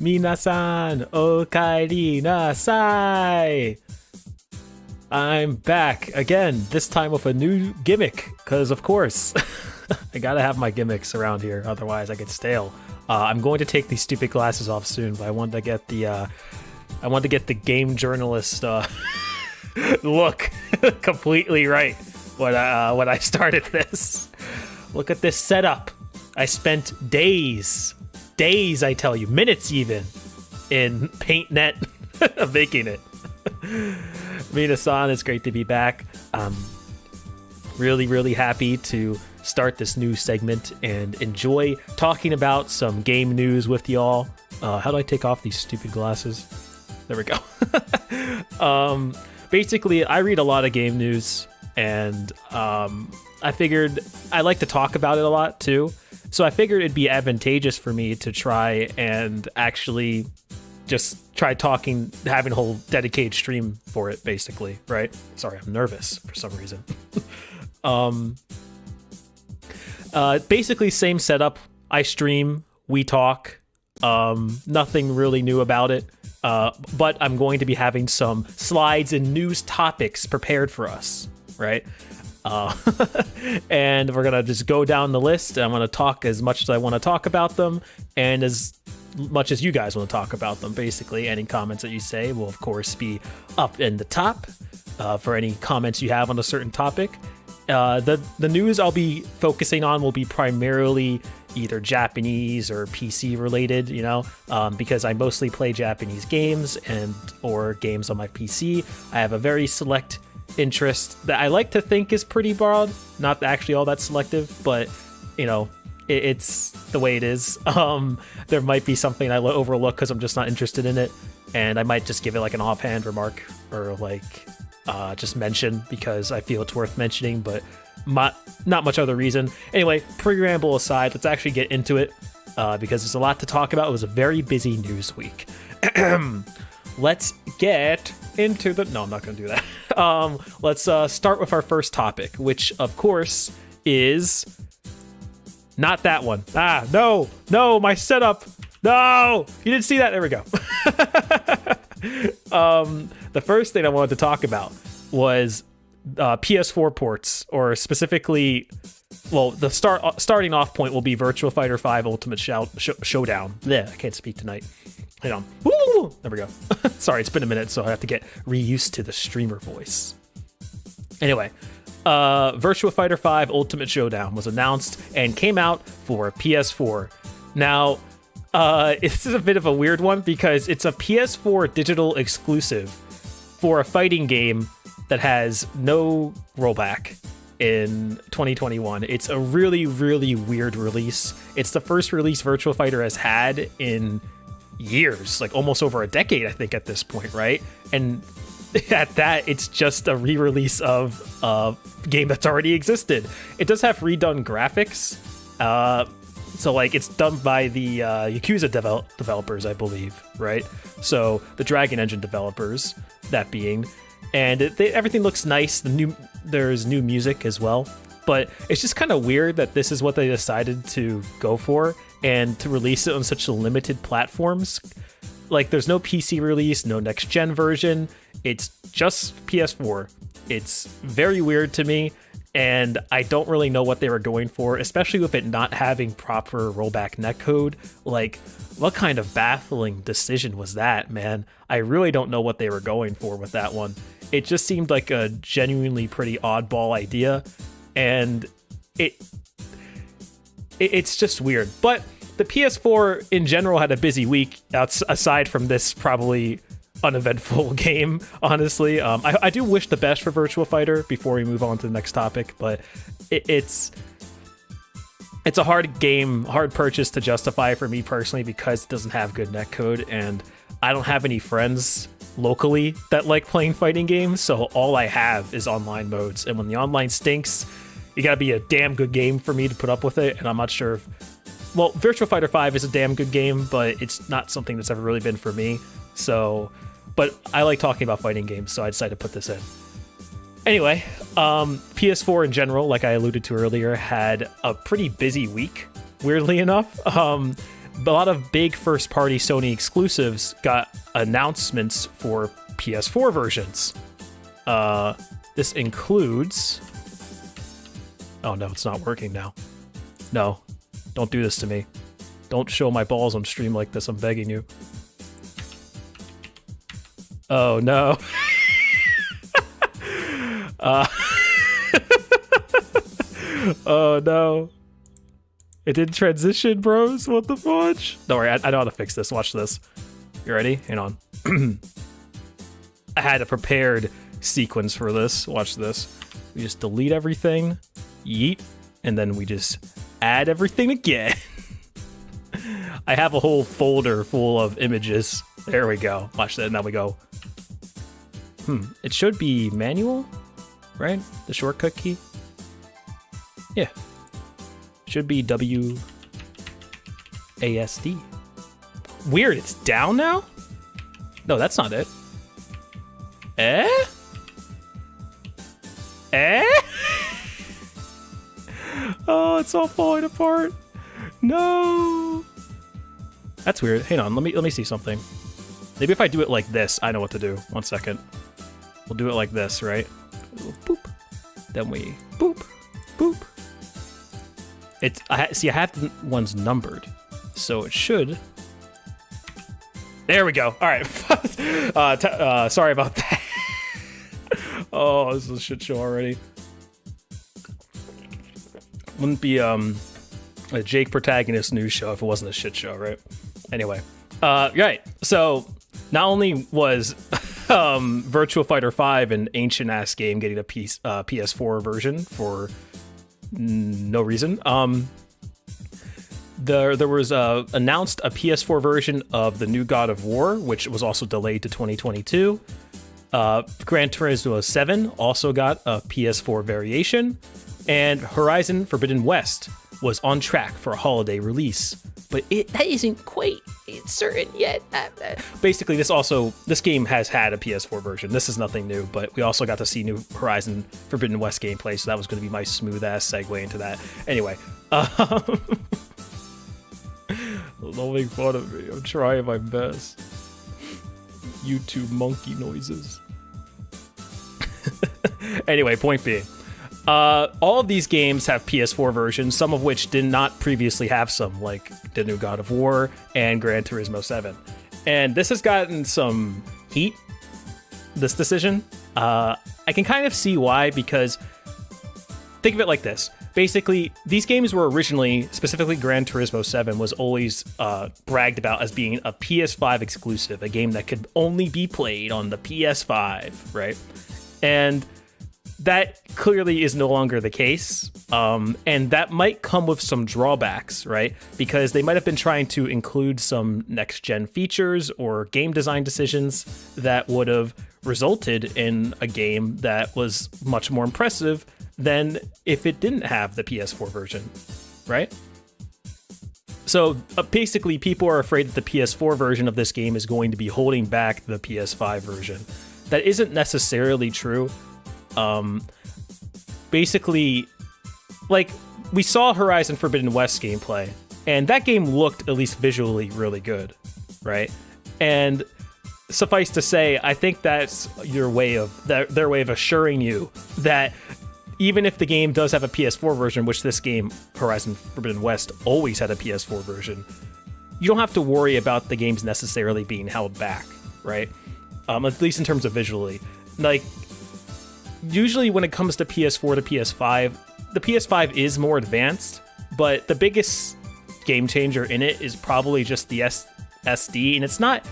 Minasan, okaeri nasai. I'm back again, this time with a new gimmick, because of course, I gotta have my gimmicks around here, otherwise I get stale. I'm going to take these stupid glasses off soon, but I wanted to get the game journalist look completely right when I started this. Look at this setup. I spent days, I tell you, minutes even, in PaintNet making it. Mina-san, it's great to be back. Really happy to start this new segment and enjoy talking about some game news with y'all. How do I take off these stupid glasses? There we go. Basically, I read a lot of game news, and I figured I like to talk about it a lot too. So I figured it'd be advantageous for me to try and actually just try having a whole dedicated stream for it, basically, right? Sorry, I'm nervous for some reason. Basically, same setup. I stream, we talk. Nothing really new about it. But I'm going to be having some slides and news topics prepared for us, right? And we're gonna just go down the list. I'm gonna talk as much as I want to talk about them, and as much as you guys want to talk about them. Basically, any comments that you say will, of course, be up in the top for any comments you have on a certain topic. The news I'll be focusing on will be primarily either Japanese or PC related, because I mostly play Japanese games or games on my PC. I have a very select interest that I like to think is pretty broad, not actually all that selective, but it's the way it is. There might be something I overlook because I'm just not interested in it, and I might just give it like an offhand remark or just mention because I feel it's worth mentioning, but not much other reason. Anyway, preamble aside, let's actually get into it because there's a lot to talk about. It was a very busy news week. Let's get into no, I'm not going to do that. Let's start with our first topic, which of course is not that one. No, my setup. No, you didn't see that. There we go. The first thing I wanted to talk about was PS4 ports, or specifically, well, the starting off point will be Virtua Fighter 5 Ultimate Showdown. Yeah, I can't speak tonight. Hang on. Woo! There we go. Sorry, it's been a minute, so I have to get reused to the streamer voice. Anyway, Virtua Fighter 5 Ultimate Showdown was announced and came out for PS4. Now, this is a bit of a weird one because it's a PS4 digital exclusive for a fighting game that has no rollback in 2021. It's a really weird release. It's the first release Virtua Fighter has had in years, like almost over a decade, I think, at this point, right? And at that, it's just a re-release of a game that's already existed. It does have redone graphics. So it's done by the Yakuza developers, I believe, right? So the Dragon Engine developers, that being, and everything looks nice. There's new music as well, but it's just kind of weird that this is what they decided to go for and to release it on such limited platforms. There's no PC release, no next gen version. It's just PS4. It's very weird to me. And I don't really know what they were going for, especially with it not having proper rollback netcode. What kind of baffling decision was that, man? I really don't know what they were going for with that one. It just seemed like a genuinely pretty oddball idea, and it's just weird. But the PS4 in general had a busy week, aside from this probably uneventful game, honestly. I do wish the best for Virtua Fighter before we move on to the next topic, but it's a hard purchase to justify for me personally because it doesn't have good netcode, and I don't have any friends locally that like playing fighting games, so all I have is online modes, and when the online stinks, you gotta be a damn good game for me to put up with it, and I'm not sure well, Virtua Fighter 5 is a damn good game, but it's not something that's ever really been for me. So, but I like talking about fighting games, so I decided to put this in. Anyway, PS4 in general, like I alluded to earlier, had a pretty busy week, weirdly enough. a lot of big first-party Sony exclusives got announcements for PS4 versions. This includes... Oh no, it's not working now. No, don't do this to me. Don't show my balls on stream like this, I'm begging you. Oh no. Oh no. It didn't transition, bros. What the fudge? Don't worry, I know how to fix this. Watch this. You ready? Hang on. I had a prepared sequence for this. Watch this. We just delete everything, yeet, and then we just add everything again. I have a whole folder full of images. There we go. Watch that. Now we go. It should be manual, right? The shortcut key. Yeah. Should be WASD. Weird, it's down now? No, that's not it. Eh? Oh, it's all falling apart. No. That's weird. Hang on, let me see something. Maybe if I do it like this, I know what to do. 1 second. We'll do it like this, right? Boop. Then we boop, boop. I have the ones numbered, so it should. There we go. All right. Sorry about that. Oh, this is a shit show already. Wouldn't be a Jake Protagonist news show if it wasn't a shit show, right? Anyway, right. So not only was Virtua Fighter 5 an ancient ass game getting a PS4 version for no reason. There was announced a PS4 version of the new God of War, which was also delayed to 2022. Gran Turismo 7 also got a PS4 variation, and Horizon Forbidden West was on track for a holiday release, but that isn't quite certain yet. Basically, this game has had a PS4 version. This is nothing new, but we also got to see new Horizon Forbidden West gameplay, so that was going to be my smooth ass segue into that. Anyway, don't make fun of me. I'm trying my best. YouTube monkey noises. Anyway, point being, all of these games have PS4 versions, some of which did not previously have some, like the new God of War and Gran Turismo 7. And this has gotten some heat, this decision. I can kind of see why, because think of it like this. Basically, these games were originally, specifically Gran Turismo 7, was always bragged about as being a PS5 exclusive, a game that could only be played on the PS5, right? And that clearly is no longer the case, and that might come with some drawbacks, right? Because they might have been trying to include some next-gen features or game design decisions that would have resulted in a game that was much more impressive than if it didn't have the PS4 version, right? So basically, people are afraid that the PS4 version of this game is going to be holding back the PS5 version. That isn't necessarily true. Basically, like, we saw Horizon Forbidden West gameplay, and that game looked, at least visually, really good, right? And suffice to say, I think that's their way of assuring you that even if the game does have a PS4 version, which this game, Horizon Forbidden West, always had a PS4 version, you don't have to worry about the games necessarily being held back, right? At least in terms of visually. Like, usually when it comes to PS4 to PS5, the PS5 is more advanced, but the biggest game changer in it is probably just the SD, and it's not...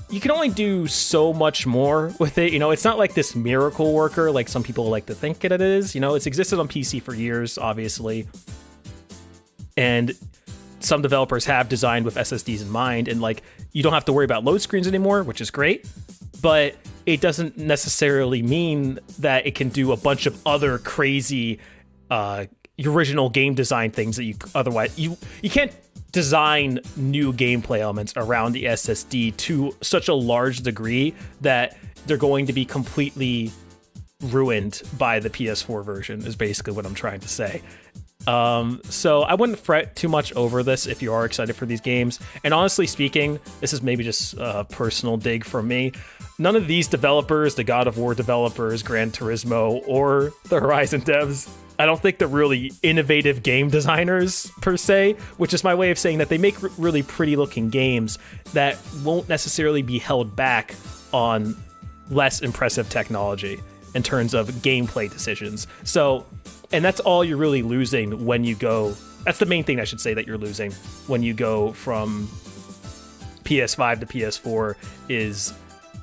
You can only do so much more with it. You know, it's not like this miracle worker like some people like to think it is. You know, it's existed on PC for years, obviously. And some developers have designed with SSDs in mind, and like, you don't have to worry about load screens anymore, which is great. But it doesn't necessarily mean that it can do a bunch of other crazy original game design things that you otherwise... You can't design new gameplay elements around the SSD to such a large degree that they're going to be completely ruined by the PS4 version, is basically what I'm trying to say. So I wouldn't fret too much over this if you are excited for these games. And honestly speaking, this is maybe just a personal dig from me. None of these developers, the God of War developers, Gran Turismo, or the Horizon devs, I don't think they're really innovative game designers per se, which is my way of saying that they make really pretty looking games that won't necessarily be held back on less impressive technology in terms of gameplay decisions. So, and that's all you're really losing when you go, that's the main thing I should say that you're losing when you go from PS5 to PS4 is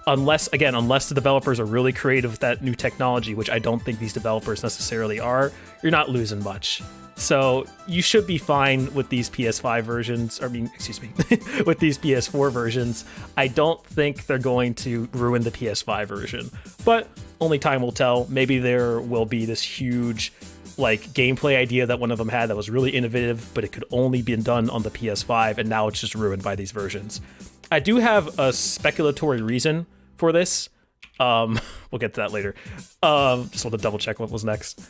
unless the developers are really creative with that new technology, which I don't think these developers necessarily are, you're not losing much. So you should be fine with these PS5 versions, with these PS4 versions. I don't think they're going to ruin the PS5 version, but only time will tell. Maybe there will be this huge gameplay idea that one of them had that was really innovative, but it could only be done on the PS5, and now it's just ruined by these versions. I do have a speculatory reason for this. We'll get to that later. Just want to double check what was next.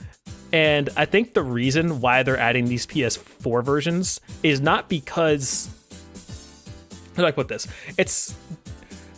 And I think the reason why they're adding these PS4 versions is not because... How do I put this? It's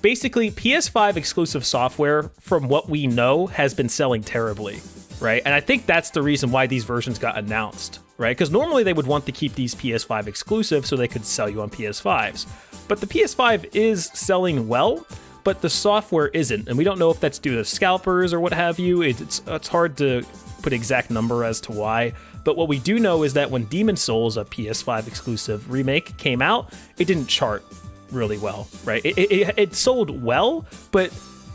basically PS5 exclusive software, from what we know, has been selling terribly, right? And I think that's the reason why these versions got announced, right? Because normally they would want to keep these PS5 exclusive so they could sell you on PS5s. But the PS5 is selling well, but the software isn't. And we don't know if that's due to scalpers or what have you. It's hard to put exact number as to why. But what we do know is that when Demon's Souls, a PS5 exclusive remake, came out, it didn't chart really well, right? It sold well, but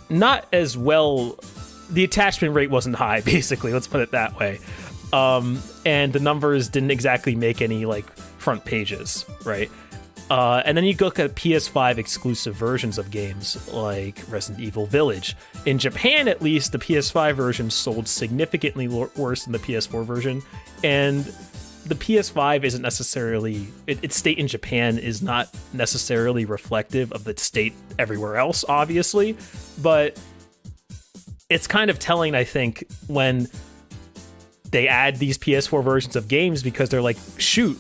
not as well. The attachment rate wasn't high, basically. Let's put it that way. And the numbers didn't exactly make any front pages, right? And then you look at PS5 exclusive versions of games like Resident Evil Village. In Japan, at least, the PS5 version sold significantly worse than the PS4 version. And the PS5 isn't necessarily... its state in Japan is not necessarily reflective of the state everywhere else, obviously. But it's kind of telling, I think, when they add these PS4 versions of games, because they're like, shoot,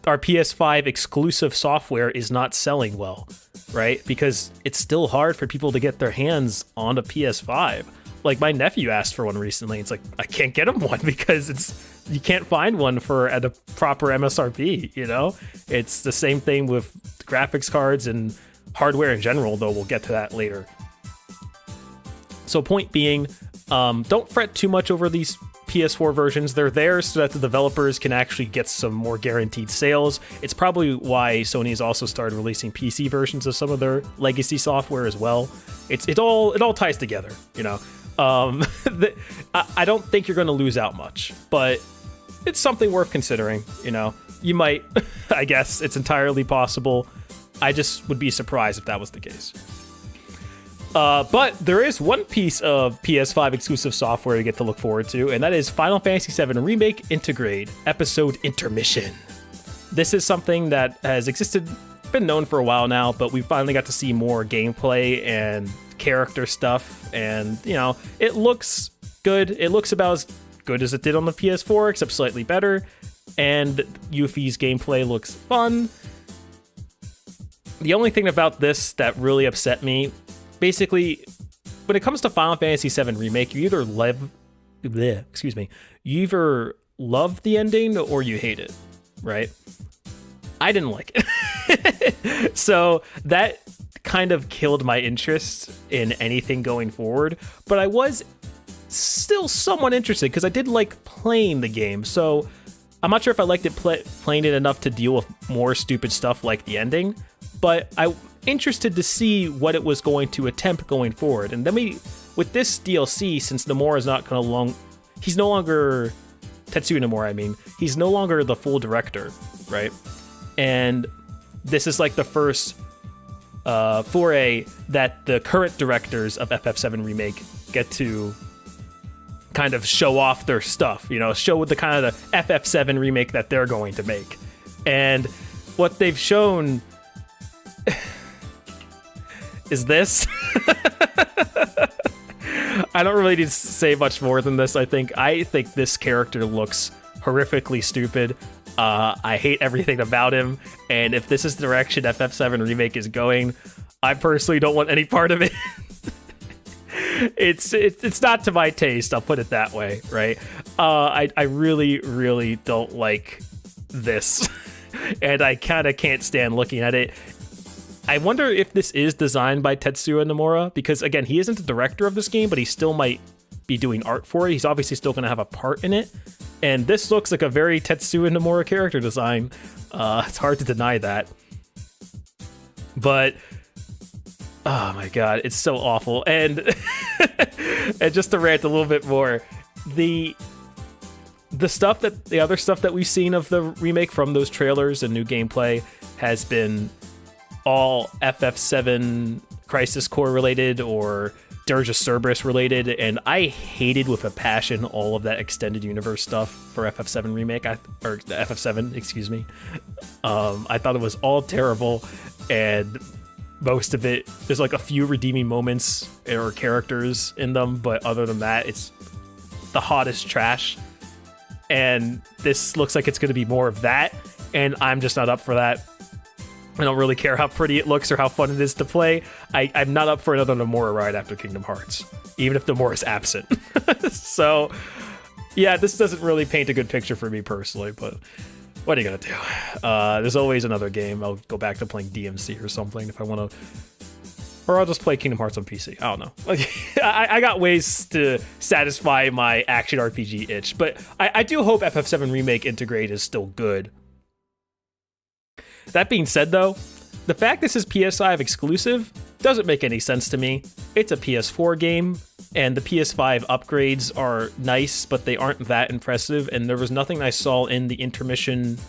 our PS5 exclusive software is not selling well, right? Because it's still hard for people to get their hands on a PS5. My nephew asked for one recently. It's I can't get him one because you can't find one at a proper MSRP, you know? It's the same thing with graphics cards and hardware in general, though we'll get to that later. So point being, don't fret too much over these PS4 versions. They're there so that the developers can actually get some more guaranteed sales. It's probably why Sony's also started releasing PC versions of some of their legacy software as well. It all ties together, you know. I don't think you're going to lose out much, but it's something worth considering, you know. You might, I guess it's entirely possible. I just would be surprised if that was the case. But there is one piece of PS5 exclusive software you get to look forward to, and that is Final Fantasy VII Remake Intergrade Episode INTERmission. This is something that has been known for a while now, but we finally got to see more gameplay and character stuff, and, you know, it looks good. It looks about as good as it did on the PS4, except slightly better, and Yuffie's gameplay looks fun. The only thing about this that really upset me, basically, when it comes to Final Fantasy VII Remake, you either love the ending or you hate it, right? I didn't like it. So that kind of killed my interest in anything going forward, but I was still somewhat interested because I did like playing the game. So I'm not sure if I liked it playing it enough to deal with more stupid stuff like the ending, but I'm interested to see what it was going to attempt going forward. And then with this DLC, since Nomura is not going to he's no longer Tetsuya Nomura, he's no longer the full director, right? And this is the first foray that the current directors of FF7 Remake get to kind of show off their stuff, you know, show the kind of the FF7 Remake that they're going to make. And what they've shown is this. I don't really need to say much more than this. I think this character looks horrifically stupid. I hate everything about him, and if this is the direction FF7 Remake is going, I personally don't want any part of it. It's not to my taste, I'll put it that way, right? I really don't like this, and I kind of can't stand looking at it. I wonder if this is designed by Tetsuya Nomura, because again, he isn't the director of this game, but he still might be doing art for it. He's obviously still going to have a part in it, and this looks like a very Tetsuya Nomura character design. It's hard to deny that, but oh my god, it's so awful. And and just to rant a little bit more, the other stuff that we've seen of the remake from those trailers and new gameplay has been all FF7 Crisis Core related or Dirge of Cerberus related, and I hated with a passion all of that extended universe stuff for FF7 Remake, or FF7, excuse me. I thought it was all terrible, and most of it, there's like a few redeeming moments or characters in them, but other than that, it's the hottest trash. And this looks like it's going to be more of that, and I'm just not up for that. I don't really care how pretty it looks or how fun it is to play. I'm not up for another Nomura ride after Kingdom Hearts, even if Nomura is absent. So, yeah, this doesn't really paint a good picture for me personally, but what are you going to do? There's always another game. I'll go back to playing DMC or something if I want to. Or I'll just play Kingdom Hearts on PC. I don't know. I got ways to satisfy my action RPG itch, but I do hope FF7 Remake Integrate is still good. That being said, though, the fact this is PS5 exclusive doesn't make any sense to me. It's a PS4 game, and the PS5 upgrades are nice, but they aren't that impressive, and there was nothing I saw in the INTERmission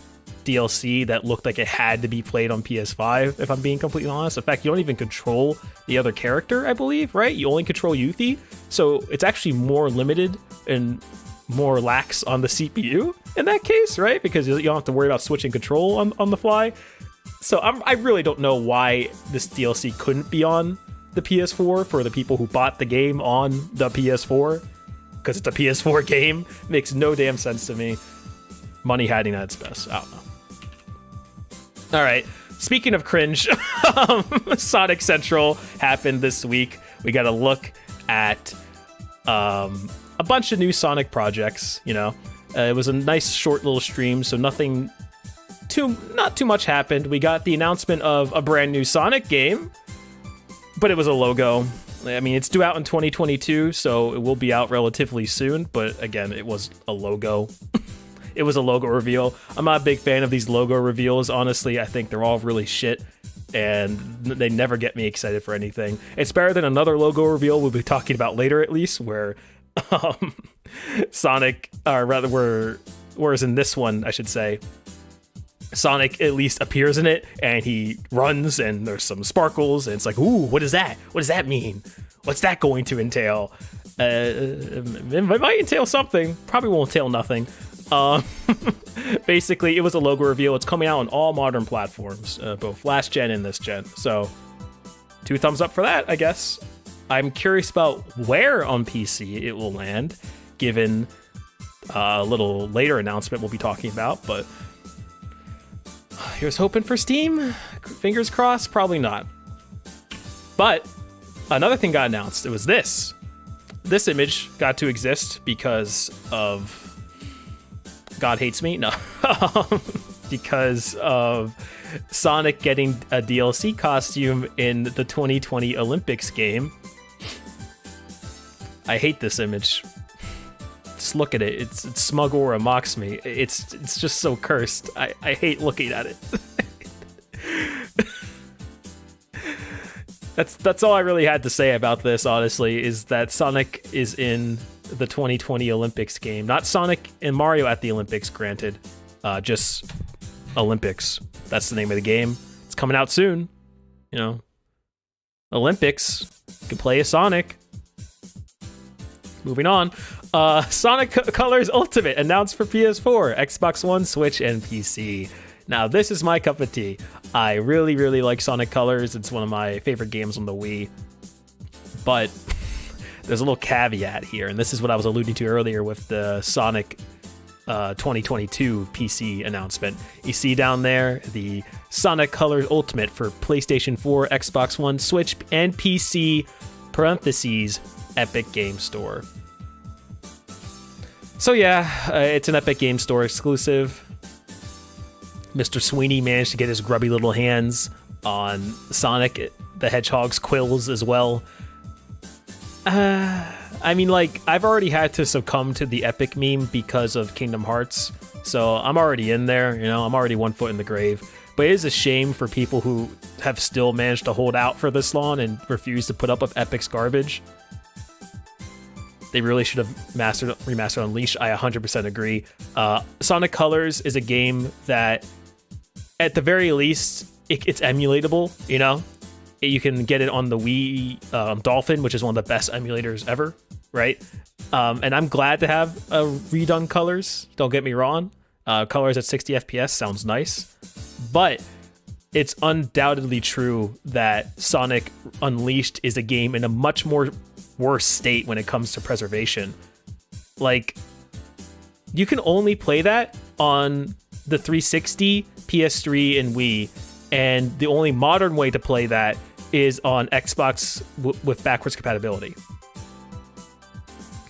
DLC that looked like it had to be played on PS5, if I'm being completely honest. In fact, you don't even control the other character, I believe, right? You only control Yuffie, so it's actually more limited and more lax on the CPU in that case, right? Because you don't have to worry about switching control on the fly. So I really don't know why this DLC couldn't be on the PS4 for the people who bought the game on the PS4, because it's a PS4 game. Makes no damn sense to me. Money hiding at its best. I don't know. All right. Speaking of cringe, Sonic Central happened this week. We got a look at a bunch of new Sonic projects. You know, it was a nice short little stream, so not too much happened. We got the announcement of a brand new Sonic game, but it was a logo. I mean, it's due out in 2022, so it will be out relatively soon. But again, it was a logo. It was a logo reveal. I'm not a big fan of these logo reveals, honestly. I think they're all really shit, and they never get me excited for anything. It's better than another logo reveal we'll be talking about later, at least, where Sonic, or rather, whereas in this one, I should say, Sonic at least appears in it, and he runs, and there's some sparkles, and it's like, ooh, what is that? What does that mean? What's that going to entail? It might entail something. Probably won't entail nothing. Basically, it was a logo reveal. It's coming out on all modern platforms, both last gen and this gen. So, 2 thumbs up for that, I guess. I'm curious about where on PC it will land, given a little later announcement we'll be talking about. But here's hoping for Steam. Fingers crossed, probably not. But another thing got announced. It was this. This image got to exist because of God Hates Me? No. Because of Sonic getting a DLC costume in the 2020 Olympics game. I hate this image. Just look at it. It's Smugora mocks me. It's just so cursed. I hate looking at it. That's all I really had to say about this, honestly, is that Sonic is in the 2020 Olympics game. Not Sonic and Mario at the Olympics, granted. Just Olympics. That's the name of the game. It's coming out soon. You know, Olympics. You can play as Sonic. Moving on. Sonic Colors Ultimate announced for PS4, Xbox One, Switch, and PC. Now, this is my cup of tea. I really, really like Sonic Colors. It's one of my favorite games on the Wii. But there's a little caveat here, and this is what I was alluding to earlier with the Sonic 2022 PC announcement. You see down there the Sonic Colors Ultimate for PlayStation 4, Xbox One, Switch, and PC, parentheses, Epic Game Store. So yeah, it's an Epic Game Store exclusive. Mr. Sweeney managed to get his grubby little hands on Sonic the Hedgehog's quills as well. I mean, like, I've already had to succumb to the Epic meme because of Kingdom Hearts, so I'm already in there, you know, I'm already 1 foot in the grave. But it is a shame for people who have still managed to hold out for this long and refuse to put up with Epic's garbage. They really should have remastered Unleashed. I 100% agree. Sonic Colors is a game that, at the very least, it's emulatable, you know? You can get it on the Wii Dolphin, which is one of the best emulators ever, right? And I'm glad to have redone Colors. Don't get me wrong. Colors at 60 FPS sounds nice. But it's undoubtedly true that Sonic Unleashed is a game in a much more worse state when it comes to preservation. Like, you can only play that on the 360, PS3, and Wii. And the only modern way to play that is on Xbox with backwards compatibility.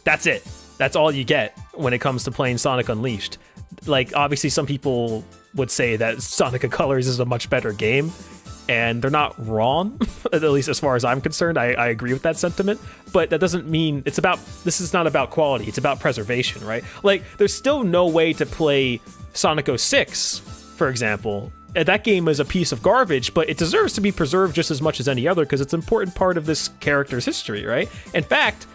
That's it. That's all you get when it comes to playing Sonic Unleashed. Like, obviously some people would say that Sonic Colors is a much better game, and they're not wrong, at least as far as I'm concerned. I agree with that sentiment, but that doesn't mean this is not about quality, it's about preservation, right? Like, there's still no way to play Sonic 06, for example. That game is a piece of garbage, but it deserves to be preserved just as much as any other because it's an important part of this character's history, right? In fact,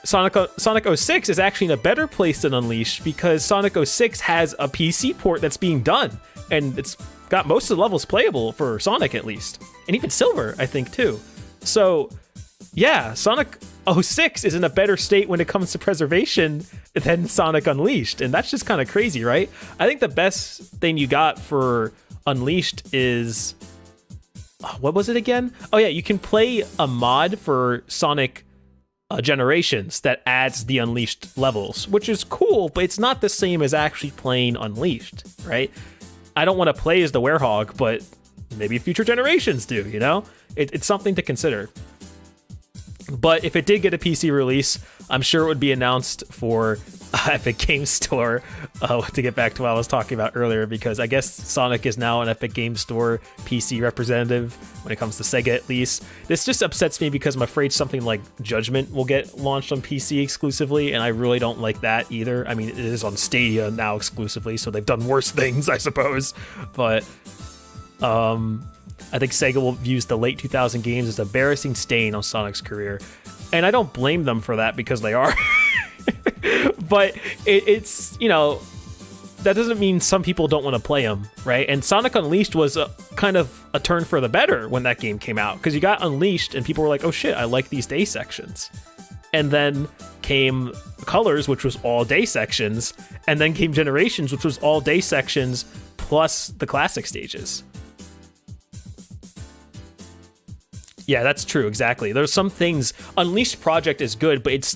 Sonic 06 is actually in a better place than Unleashed because Sonic 06 has a PC port that's being done, and it's got most of the levels playable for Sonic, at least, and even Silver, I think, too. So yeah, Sonic 06 is in a better state when it comes to preservation than Sonic Unleashed, and that's just kind of crazy, right? I think the best thing you got for Unleashed is, what was it again? Oh yeah, you can play a mod for Sonic Generations that adds the Unleashed levels, which is cool, but it's not the same as actually playing Unleashed, right? I don't want to play as the Werehog, but maybe future generations do, you know? It's something to consider. But if it did get a PC release, I'm sure it would be announced for Epic Game Store, to get back to what I was talking about earlier, because I guess Sonic is now an Epic Game Store PC representative when it comes to Sega, at least. This just upsets me because I'm afraid something like Judgment will get launched on PC exclusively, and I really don't like that either. I mean, it is on Stadia now exclusively, so they've done worse things, I suppose. But I think Sega will use the late 2000 games as an embarrassing stain on Sonic's career. And I don't blame them for that because they are. But it's, you know, that doesn't mean some people don't want to play them, right? And Sonic Unleashed was kind of a turn for the better when that game came out, because you got Unleashed and people were like, oh shit, I like these day sections. And then came Colors, which was all day sections, and then came Generations, which was all day sections plus the classic stages. Yeah, that's true, exactly. There's some things, Unleashed Project is good, but it's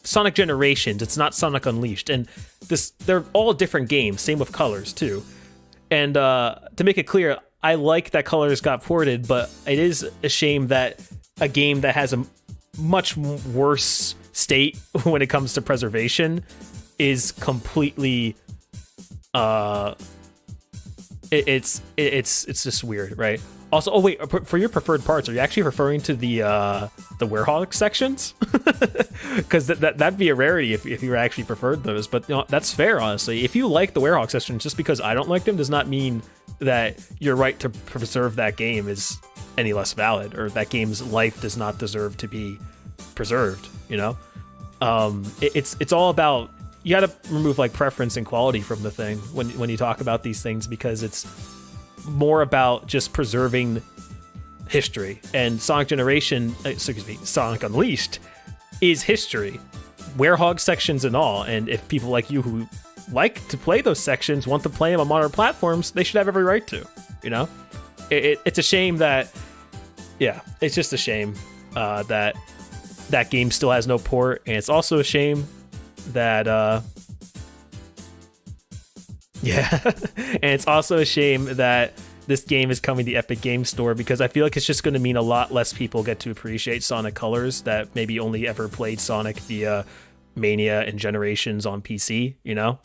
Sonic Generations, it's not Sonic Unleashed, and they're all different games, same with Colors too. And to make it clear, I like that Colors got ported, but it is a shame that a game that has a much worse state when it comes to preservation is completely it's just weird, right? Also, oh wait, for your preferred parts, are you actually referring to the Werehog sections? Because that'd be a rarity if you actually preferred those. But you know, that's fair, honestly. If you like the Werehog sections, just because I don't like them does not mean that your right to preserve that game is any less valid, or that game's life does not deserve to be preserved. You know, it's all about, you got to remove like preference and quality from the thing when you talk about these things, because it's more about just preserving history. And Sonic Sonic Unleashed is history, Werehog sections and all. And if people like you who like to play those sections want to play them on modern platforms, they should have every right to, you know? It's a shame that, yeah, it's just a shame that game still has no port. And it's also a shame that Yeah. And it's also a shame that this game is coming to the Epic Games Store, because I feel like it's just going to mean a lot less people get to appreciate Sonic Colors that maybe only ever played Sonic via Mania and Generations on PC, you know?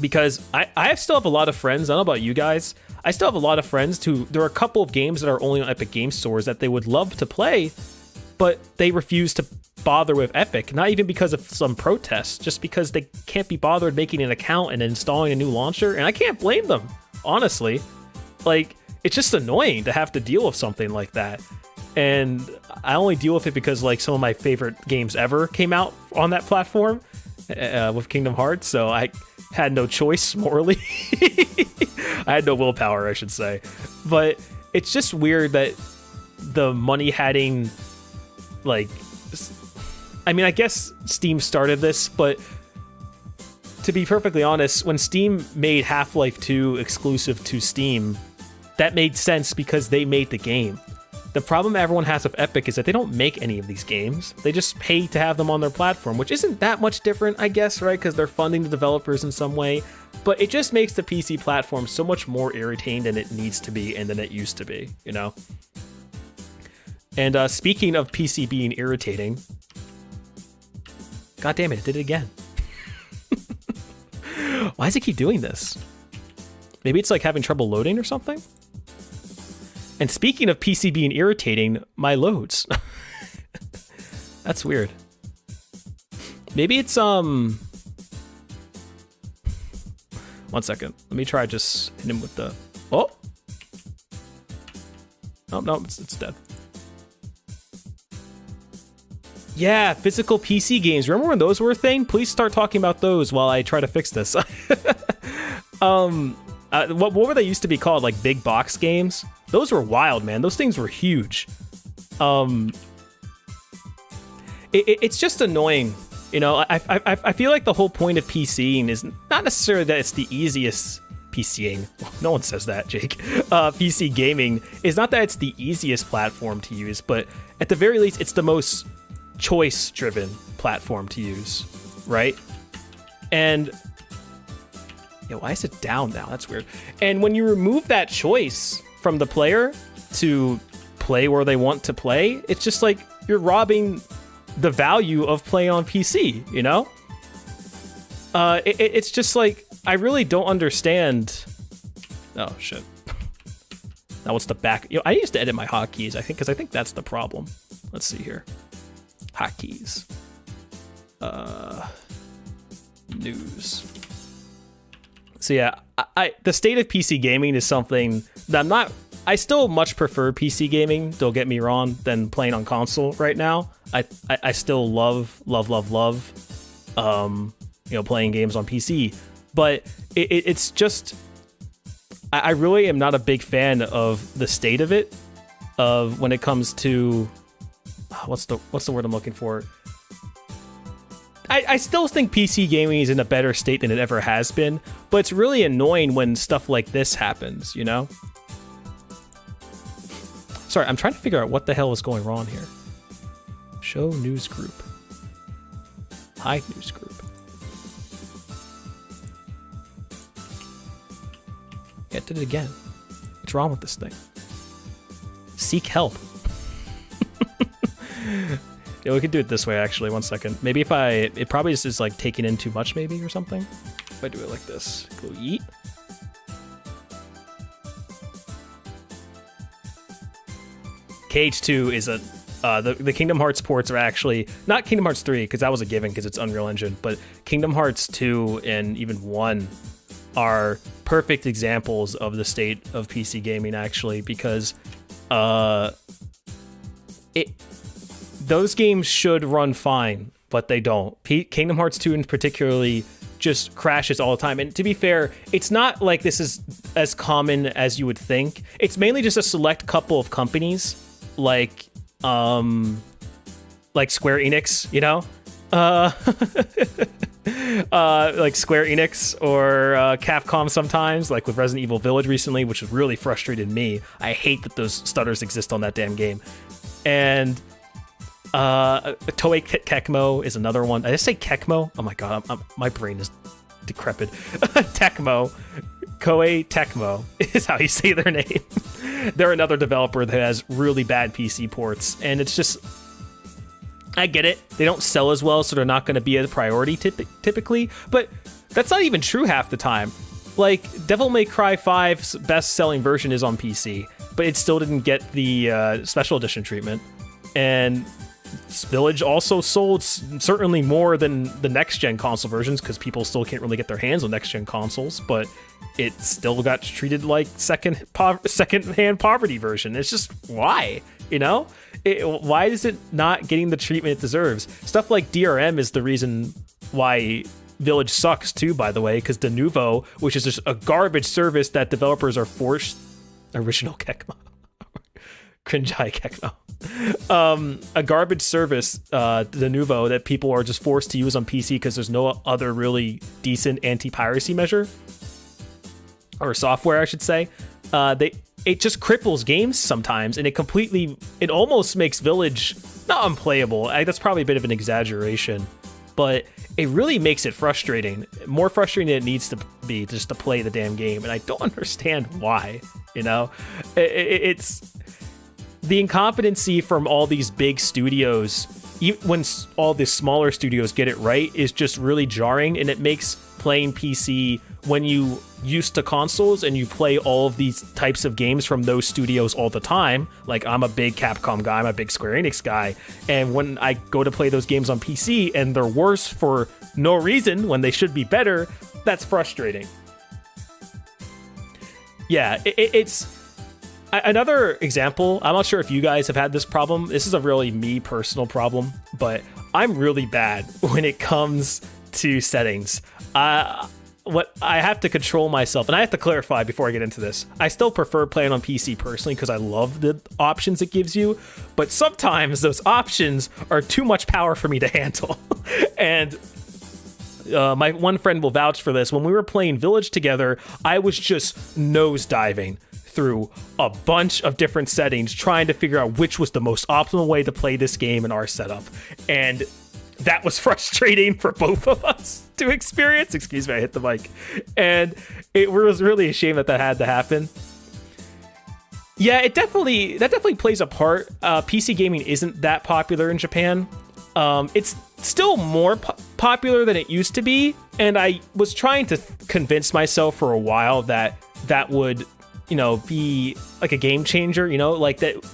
Because I still have a lot of friends, I don't know about you guys, I still have a lot of friends who, there are a couple of games that are only on Epic Games Stores that they would love to play, but they refuse to bother with Epic, not even because of some protests, just because they can't be bothered making an account and installing a new launcher, and I can't blame them, honestly. Like, it's just annoying to have to deal with something like that. And I only deal with it because, like, some of my favorite games ever came out on that platform with Kingdom Hearts, so I had no choice morally. I had no willpower, I should say. But it's just weird that the money hatting, like, I mean, I guess Steam started this, but to be perfectly honest, when Steam made Half-Life 2 exclusive to Steam, that made sense because they made the game. The problem everyone has with Epic is that they don't make any of these games. They just pay to have them on their platform, which isn't that much different, I guess, right? Because they're funding the developers in some way. But it just makes the PC platform so much more irritating than it needs to be and than it used to be, you know? And speaking of PC being irritating, God damn it did it again. Why does it keep doing this? Maybe it's like having trouble loading or something? And speaking of PC being irritating, my loads. That's weird. Maybe it's, 1 second. Let me try just hit him with the, oh! Oh, no, it's dead. Yeah, physical PC games. Remember when those were a thing? Please start talking about those while I try to fix this. What were they used to be called? Like big box games? Those were wild, man. Those things were huge. It's just annoying. You know, I feel like the whole point of PCing is not necessarily that it's the easiest PCing. No one says that, Jake. PC gaming is not that it's the easiest platform to use, but at the very least, it's the most choice-driven platform to use, right? And yo, why is it down now? That's weird. And when you remove that choice from the player to play where they want to play, it's just like you're robbing the value of playing on PC, you know? It's just like, I really don't understand. Oh, shit. Now what's the back? I used to edit my hotkeys, I think, because I think that's the problem. Let's see here. Hotkeys. News. So yeah, the state of PC gaming is something that I still much prefer PC gaming, don't get me wrong, than playing on console right now. I still love, playing games on PC, but it's just, I really am not a big fan of the state of it, of when it comes to, what's the word I'm looking for? I still think PC gaming is in a better state than it ever has been, but it's really annoying when stuff like this happens, you know? Sorry, I'm trying to figure out what the hell is going wrong here. Show news group. Hide news group. Yeah, it did it again. What's wrong with this thing? Seek help. Yeah, we could do it this way, actually. 1 second. Maybe if it probably just is like taking in too much, maybe, or something. If I do it like this, go yeet. KH2 is the Kingdom Hearts ports are actually not Kingdom Hearts 3 because that was a given because it's Unreal Engine, but Kingdom Hearts 2 and even 1 are perfect examples of the state of PC gaming, actually, because those games should run fine, but they don't. Kingdom Hearts 2 in particularly just crashes all the time. And to be fair, it's not like this is as common as you would think. It's mainly just a select couple of companies, like Square Enix, you know? Like Square Enix or Capcom sometimes, like with Resident Evil Village recently, which has really frustrated me. I hate that those stutters exist on that damn game. And Toei Kekmo is another one. Did I just say Kekmo? Oh my god, my brain is decrepit. Tecmo. Koei Tecmo is how you say their name. They're another developer that has really bad PC ports, and it's just, I get it. They don't sell as well, so they're not going to be a priority typically, but that's not even true half the time. Like, Devil May Cry 5's best-selling version is on PC, but it still didn't get the special edition treatment. And Village also sold certainly more than the next-gen console versions, because people still can't really get their hands on next-gen consoles, but it still got treated like second-hand poverty version. It's just, why? You know? Why is it not getting the treatment it deserves? Stuff like DRM is the reason why Village sucks too, by the way, because Denuvo, which is just a garbage service that developers are forced... Original Kekmo. Cringeai Kekmo. A garbage service, Denuvo, that people are just forced to use on PC because there's no other really decent anti-piracy measure. Or software, I should say. It just cripples games sometimes, and it almost makes Village not unplayable. That's probably a bit of an exaggeration, but it really makes it frustrating. More frustrating than it needs to be just to play the damn game, and I don't understand why, you know? It's the incompetency from all these big studios, even when all the smaller studios get it right, is just really jarring, and it makes playing PC, when you used to consoles and you play all of these types of games from those studios all the time, like I'm a big Capcom guy, I'm a big Square Enix guy, and when I go to play those games on PC and they're worse for no reason when they should be better, that's frustrating. Yeah, it's another example. I'm not sure if you guys have had this problem. This is a really me personal problem, but I'm really bad when it comes to settings. What I have to control myself, and I have to clarify before I get into this. I still prefer playing on PC personally because I love the options it gives you, but sometimes those options are too much power for me to handle. And my one friend will vouch for this. When we were playing Village together, I was just nosediving through a bunch of different settings, trying to figure out which was the most optimal way to play this game in our setup. And that was frustrating for both of us to experience. Excuse me, I hit the mic. And it was really a shame that had to happen. Yeah, that definitely plays a part. PC gaming isn't that popular in Japan. It's still more popular than it used to be, and I was trying to convince myself for a while that would, be like a game changer, like that.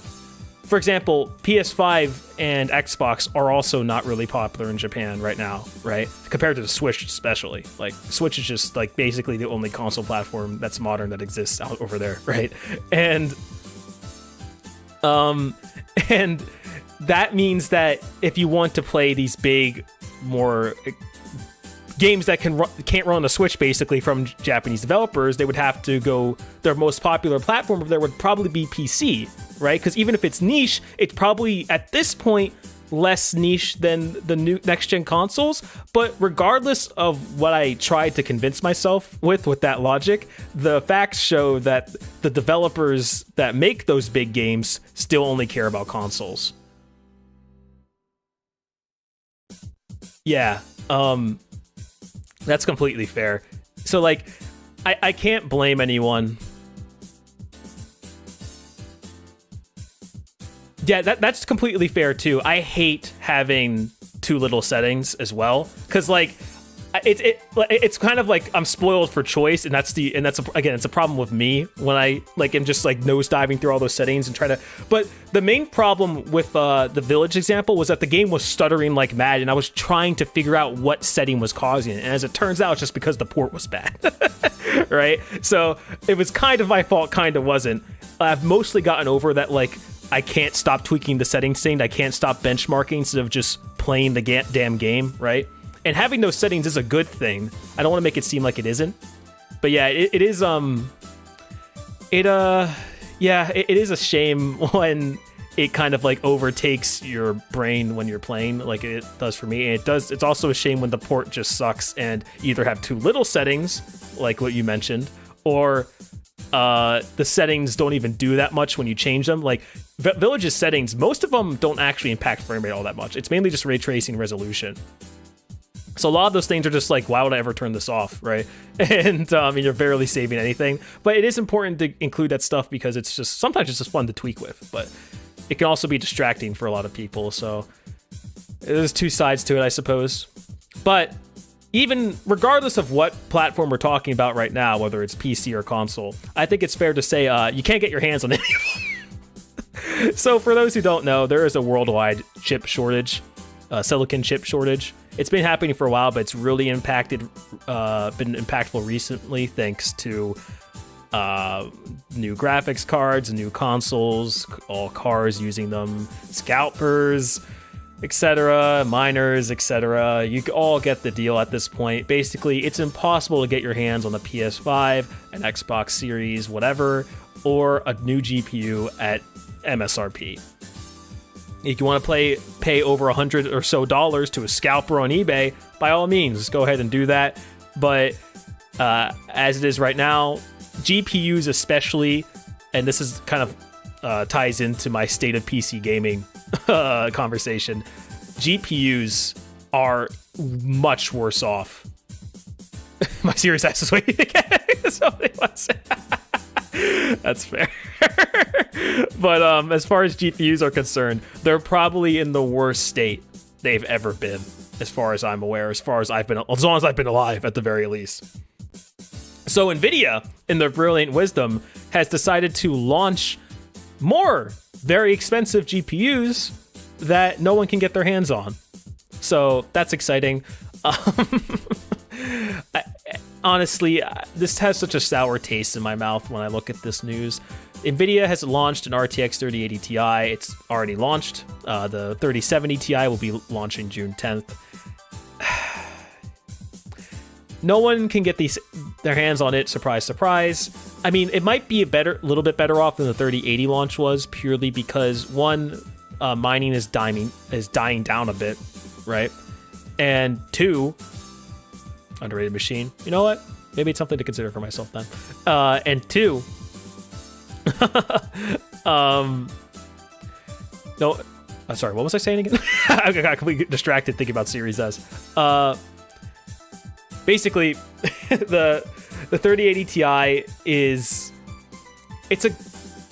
For example, PS5 and Xbox are also not really popular in Japan right now, right? Compared to the Switch especially. Like, Switch is just like basically the only console platform that's modern that exists out over there, right? And that means that if you want to play these big, more games that can't run on the Switch basically from Japanese developers, they would have to go, their most popular platform over there would probably be PC, right? Because even if it's niche, it's probably at this point less niche than the new next-gen consoles. But regardless of what I tried to convince myself with that logic, the facts show that the developers that make those big games still only care about consoles. Yeah, that's completely fair. So, like, I can't blame anyone. Yeah, that's completely fair, too. I hate having too little settings as well. Because, like, it's kind of like I'm spoiled for choice, and that's again, it's a problem with me when I am just like nosediving through all those settings and try to. But the main problem with the Village example was that the game was stuttering like mad, and I was trying to figure out what setting was causing it. And as it turns out, it's just because the port was bad, right? So it was kind of my fault, kind of wasn't. I've mostly gotten over that. Like, I can't stop tweaking the settings thing. I can't stop benchmarking instead of just playing the damn game, right? And having those settings is a good thing. I don't want to make it seem like it isn't. But yeah, it is it is a shame when it kind of like overtakes your brain when you're playing, like it does for me. And it's also a shame when the port just sucks and you either have too little settings, like what you mentioned, or the settings don't even do that much when you change them. Like Village's settings, most of them don't actually impact frame rate all that much. It's mainly just ray tracing resolution. So a lot of those things are just like, why would I ever turn this off, right? And you're barely saving anything. But it is important to include that stuff because it's just sometimes it's just fun to tweak with. But it can also be distracting for a lot of people. So there's two sides to it, I suppose. But even regardless of what platform we're talking about right now, whether it's PC or console, I think it's fair to say you can't get your hands on any of them. So for those who don't know, there is a worldwide chip shortage, silicon chip shortage. It's been happening for a while, but it's really been impactful recently thanks to new graphics cards, new consoles, all cars using them, scalpers, etc., miners, etc. You all get the deal at this point. Basically, it's impossible to get your hands on the PS5, an Xbox Series, whatever, or a new GPU at MSRP. If you want to pay over $100 or so to a scalper on eBay, by all means, go ahead and do that. But as it is right now, GPUs especially, and this is kind of ties into my state of PC gaming conversation, GPUs are much worse off. My Series S is waiting again. That's fair. But as far as GPUs are concerned, they're probably in the worst state they've ever been, as far as I'm aware, as long as I've been alive, at the very least. So Nvidia, in their brilliant wisdom, has decided to launch more very expensive GPUs that no one can get their hands on. So that's exciting. Honestly, this has such a sour taste in my mouth when I look at this news. Nvidia has launched an RTX 3080 Ti. It's already launched. The 3070 Ti will be launching June 10th. No one can get their hands on it. Surprise, surprise. I mean, it might be a little bit better off than the 3080 launch was, purely because one, mining is dying down a bit, right? And two, underrated machine. You know what? Maybe it's something to consider for myself then. And two, no, sorry, what was I saying again? I got completely distracted thinking about Series S. Basically, the 3080 Ti it's a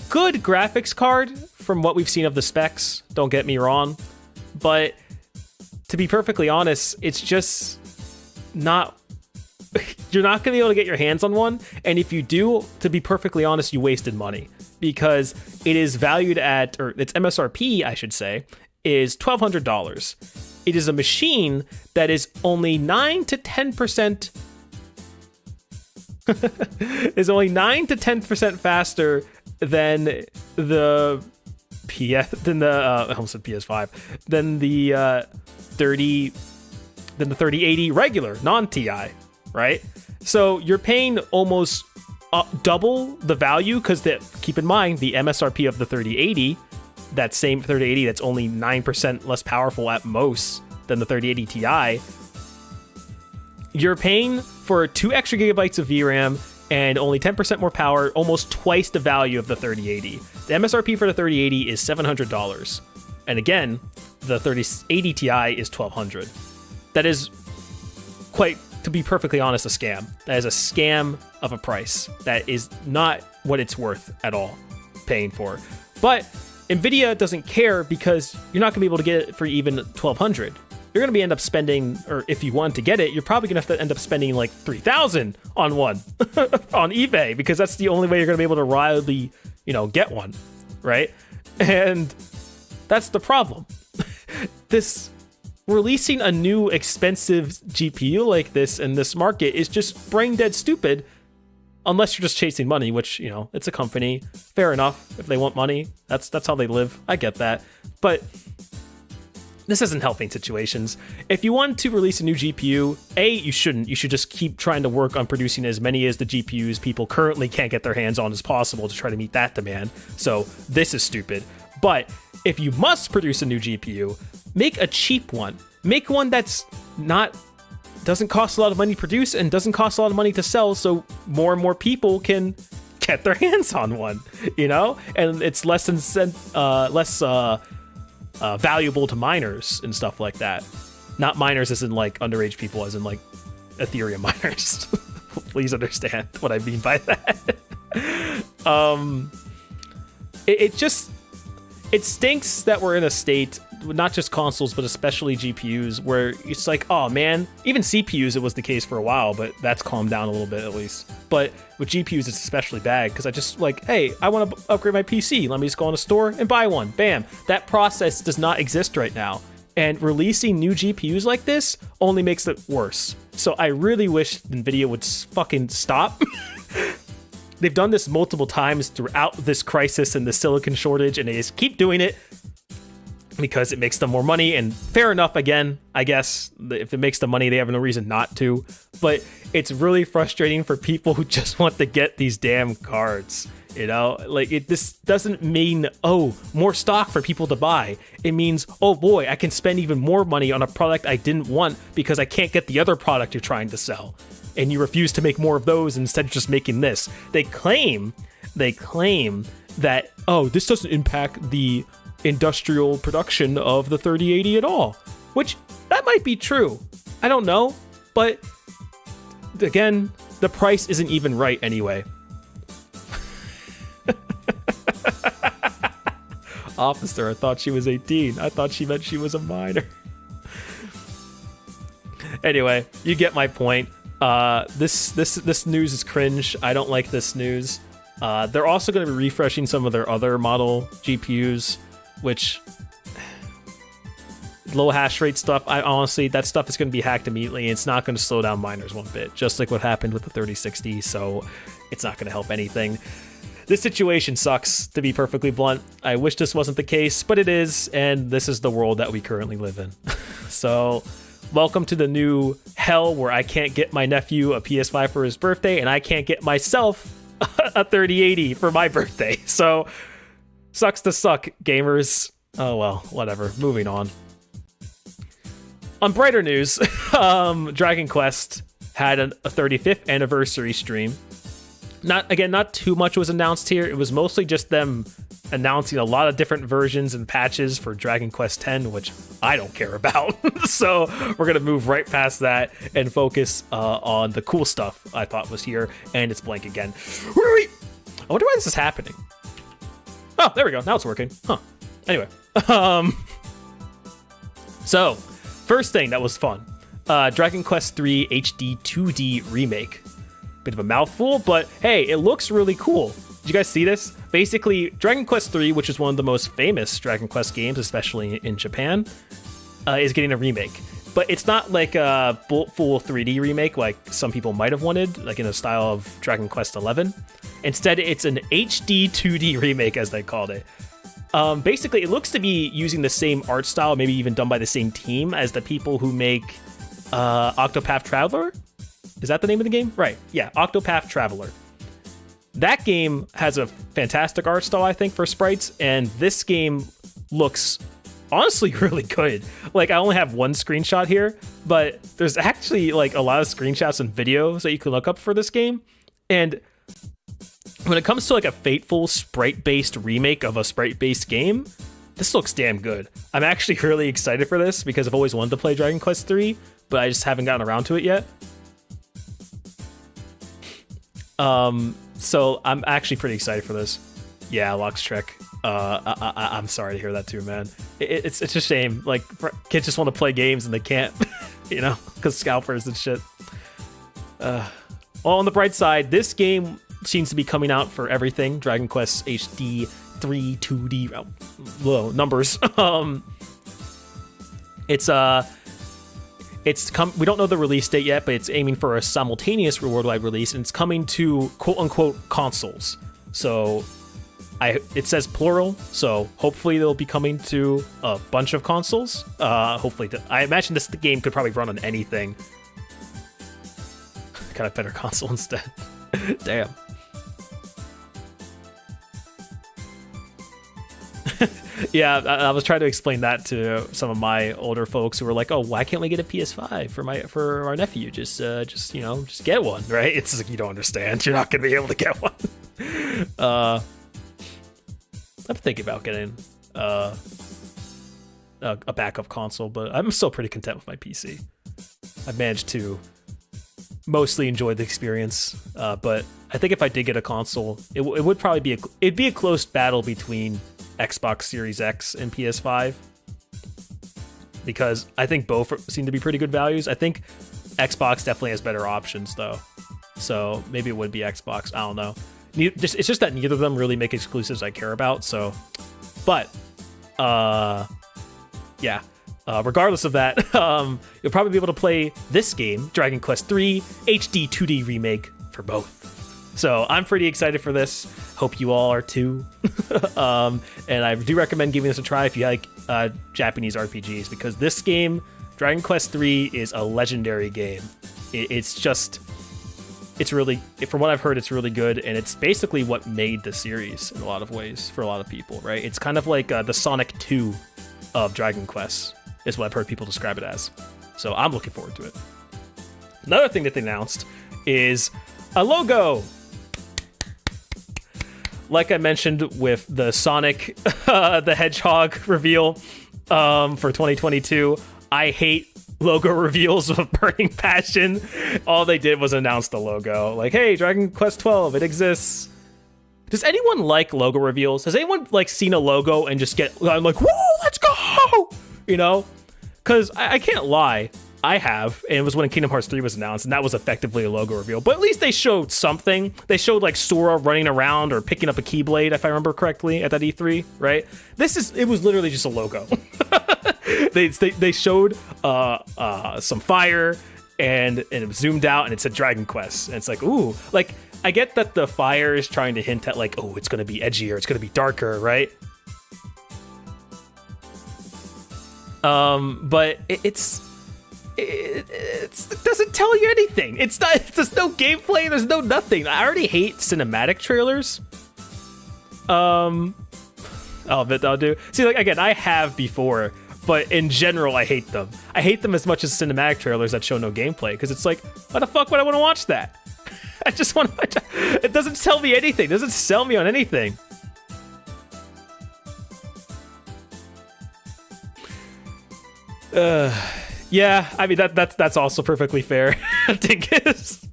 good graphics card from what we've seen of the specs. Don't get me wrong, but to be perfectly honest, it's just not. You're not going to be able to get your hands on one, and if you do, to be perfectly honest, you wasted money, because it is valued at, or its MSRP, I should say, is $1,200. It is a machine that is only 9 to 10% is only 9 to 10% faster than the I almost said PS5, than the 3080 regular non-TI, right? So you're paying almost double the value, because keep in mind the MSRP of the 3080, that same 3080 that's only 9% less powerful at most than the 3080 Ti, you're paying for 2 extra gigabytes of VRAM and only 10% more power, almost twice the value of the 3080. The MSRP for the 3080 is $700. And again, the 3080 Ti is $1,200. That is quite, to be perfectly honest, a scam. That is a scam of a price. That is not what it's worth at all, paying for. But Nvidia doesn't care, because you're not going to be able to get it for even $1,200. You're going to end up spending, or if you want to get it, you're probably going to have to end up spending like $3,000 on one on eBay, because that's the only way you're going to be able to reliably, get one, right? And that's the problem. This releasing a new expensive GPU like this in this market is just brain dead stupid, unless you're just chasing money, which, it's a company. Fair enough. If they want money, that's how they live. I get that. But this isn't helping situations. If you want to release a new GPU, you shouldn't. You should just keep trying to work on producing as many as the GPUs people currently can't get their hands on as possible to try to meet that demand. So this is stupid. But if you must produce a new GPU, make a cheap one. Make one that's doesn't cost a lot of money to produce and doesn't cost a lot of money to sell, so more and more people can get their hands on one, and it's less valuable to miners and stuff like that. Not minors as in like underage people, as in like Ethereum miners. Please understand what I mean by that. It stinks that we're in a state, not just consoles, but especially GPUs, where it's like, oh man, even CPUs, it was the case for a while, but that's calmed down a little bit at least. But with GPUs, it's especially bad because I just like, hey, I want to upgrade my PC. Let me just go in a store and buy one. Bam. That process does not exist right now. And releasing new GPUs like this only makes it worse. So I really wish NVIDIA would fucking stop. They've done this multiple times throughout this crisis and the silicon shortage, and they just keep doing it because it makes them more money. And fair enough, again, I guess, if it makes them money, they have no reason not to. But it's really frustrating for people who just want to get these damn cards. You know, like this doesn't mean, oh, more stock for people to buy. It means, oh boy, I can spend even more money on a product I didn't want because I can't get the other product you're trying to sell. And you refuse to make more of those instead of just making this. They claim that, oh, this doesn't impact the industrial production of the 3080 at all. Which, that might be true. I don't know. But, again, the price isn't even right anyway. Officer, I thought she was 18. I thought she meant she was a minor. Anyway, you get my point. This news is cringe. I don't like this news. They're also going to be refreshing some of their other model GPUs, which low hash rate stuff. I honestly, that stuff is going to be hacked immediately. It's not going to slow down miners one bit, just like what happened with the 3060. So it's not going to help anything. This situation sucks, to be perfectly blunt. I wish this wasn't the case, but it is, and this is the world that we currently live in. So, welcome to the new hell where I can't get my nephew a PS5 for his birthday, and I can't get myself a 3080 for my birthday. So, sucks to suck, gamers. Oh well, whatever. Moving on. On brighter news, Dragon Quest had a 35th anniversary stream. Not too much was announced here. It was mostly just them announcing a lot of different versions and patches for Dragon Quest X, which I don't care about. So we're going to move right past that and focus on the cool stuff I thought was here. And it's blank again. I wonder why this is happening. Oh, there we go. Now it's working. Huh. Anyway. So, first thing that was fun. Dragon Quest III HD 2D Remake. Bit of a mouthful, but hey, it looks really cool. Did you guys see this? Basically, Dragon Quest III, which is one of the most famous Dragon Quest games, especially in Japan, is getting a remake. But it's not like a full 3D remake like some people might have wanted, like in the style of Dragon Quest XI. Instead, it's an HD 2D remake, as they called it. Basically, it looks to be using the same art style, maybe even done by the same team as the people who make Octopath Traveler. Is that the name of the game? Right. Yeah, Octopath Traveler. That game has a fantastic art style, I think, for sprites, and this game looks honestly really good. Like, I only have one screenshot here, but there's actually like a lot of screenshots and videos that you can look up for this game. And when it comes to like a fateful sprite-based remake of a sprite-based game, this looks damn good. I'm actually really excited for this because I've always wanted to play Dragon Quest III, but I just haven't gotten around to it yet. So I'm actually pretty excited for this. Yeah, Lux Trek. I'm sorry to hear that too, man. It's a shame. Like, kids just want to play games and they can't, you know, because scalpers and shit. Well, on the bright side, this game seems to be coming out for everything. Dragon Quest HD 3 2D, low numbers. We don't know the release date yet, but it's aiming for a simultaneous worldwide release, and it's coming to quote-unquote consoles. So it says plural, so hopefully they'll be coming to a bunch of consoles. Hopefully, I imagine the game could probably run on anything. Got a better console instead. Damn. Yeah, I was trying to explain that to some of my older folks who were like, "Oh, why can't we get a PS5 for our nephew? Just get one, right?" It's like, you don't understand. You're not gonna be able to get one. I'm thinking about getting a a backup console, but I'm still pretty content with my PC. I've managed to mostly enjoy the experience, but I think if I did get a console, it would probably be a close battle between Xbox Series X and PS5, because I think both seem to be pretty good values. I think Xbox definitely has better options though, so maybe it would be Xbox. I don't know. It's just that neither of them really make exclusives I care about. So, but yeah. Regardless of that, you'll probably be able to play this game, Dragon Quest III HD 2D Remake, for both. So I'm pretty excited for this. Hope you all are too. And I do recommend giving this a try if you like Japanese RPGs, because this game, Dragon Quest III, is a legendary game. It's really, from what I've heard, it's really good, and it's basically what made the series in a lot of ways for a lot of people, right? It's kind of like the Sonic 2 of Dragon Quest, is what I've heard people describe it as. So I'm looking forward to it. Another thing that they announced is a logo. Like I mentioned with the Sonic the Hedgehog reveal for 2022, I hate logo reveals with burning passion. All they did was announce the logo. Like, hey, Dragon Quest 12, it exists. Does anyone like logo reveals? Has anyone like seen a logo and just I'm like, whoa, let's go? You know? Because I can't lie, I have, and it was when Kingdom Hearts 3 was announced, and that was effectively a logo reveal. But at least they showed something. They showed like Sora running around or picking up a Keyblade, if I remember correctly, at that E3, right? It was literally just a logo. They showed some fire, and it was zoomed out, and it said Dragon Quest. And it's like, ooh, like, I get that the fire is trying to hint at like, oh, it's going to be edgier, it's going to be darker, right? But it doesn't tell you anything. There's no gameplay, there's no nothing. I already hate cinematic trailers. I'll do. See, like, again, I have before, but in general, I hate them. I hate them as much as cinematic trailers that show no gameplay, because it's like, why the fuck would I want to watch that? I just want to. It doesn't tell me anything. It doesn't sell me on anything. Yeah, I mean that's also perfectly fair. I think if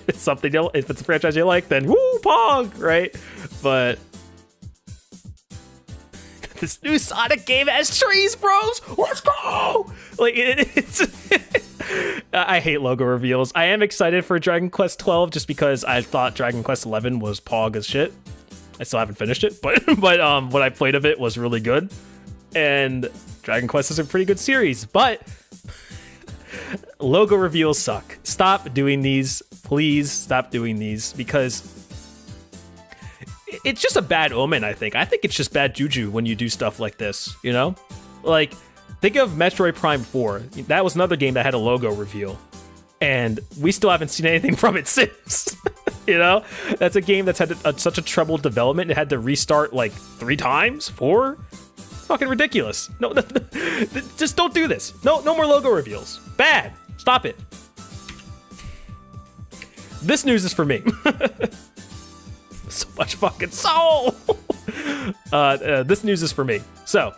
it's something, if it's a franchise you like, then woo, Pog, right? But this new Sonic game has trees, bros. Let's go! Like it's. I hate logo reveals. I am excited for Dragon Quest 12 just because I thought Dragon Quest 11 was Pog as shit. I still haven't finished it, but what I played of it was really good, and Dragon Quest is a pretty good series, but logo reveals suck. Stop doing these. Please stop doing these, because it's just a bad omen, I think. I think it's just bad juju when you do stuff like this, you know? Like, think of Metroid Prime 4. That was another game that had a logo reveal, and we still haven't seen anything from it since. You know? That's a game that's had such a troubled development. It had to restart like 3 times? 4? Fucking ridiculous. No, just don't do this. No more logo reveals. Bad. Stop it. This news is for me. So much fucking soul. This news is for me. So,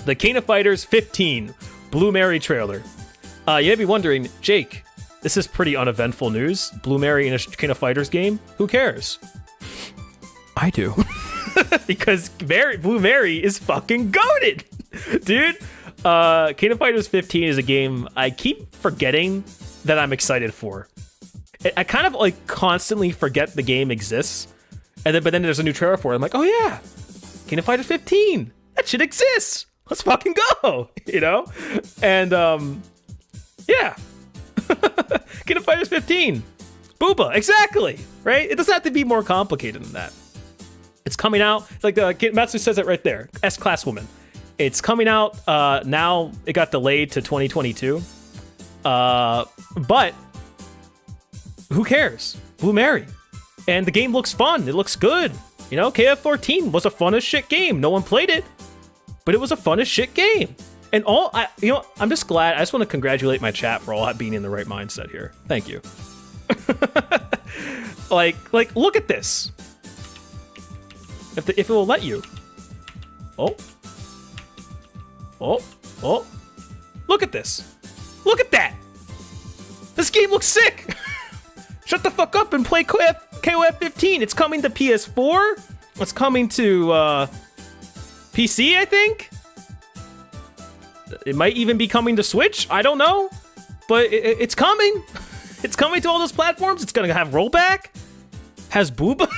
the King of Fighters 15 Blue Mary trailer. You may be wondering, Jake, this is pretty uneventful news. Blue Mary in a King of Fighters game? Who cares? I do. Because Blue Mary is fucking goated, dude. King of Fighters 15 is a game I keep forgetting that I'm excited for. I kind of like constantly forget the game exists, but then there's a new trailer for it. I'm like, oh yeah, King of Fighters 15, that shit exists. Let's fucking go, you know? And yeah, King of Fighters 15, Booba, exactly, right? It doesn't have to be more complicated than that. It's coming out. It's like Matsu says it right there. S-Class Woman. It's coming out now. It got delayed to 2022. But who cares? Blue Mary. And the game looks fun. It looks good. You know, KF14 was a fun as shit game. No one played it, but it was a fun as shit game. And I'm just glad. I just want to congratulate my chat for all being in the right mindset here. Thank you. like, look at this. If it will let you. Oh. Oh. Look at this. Look at that. This game looks sick. Shut the fuck up and play KOF 15. It's coming to PS4. It's coming to PC, I think. It might even be coming to Switch. I don't know. But it's coming. It's coming to all those platforms. It's going to have rollback. Has booba.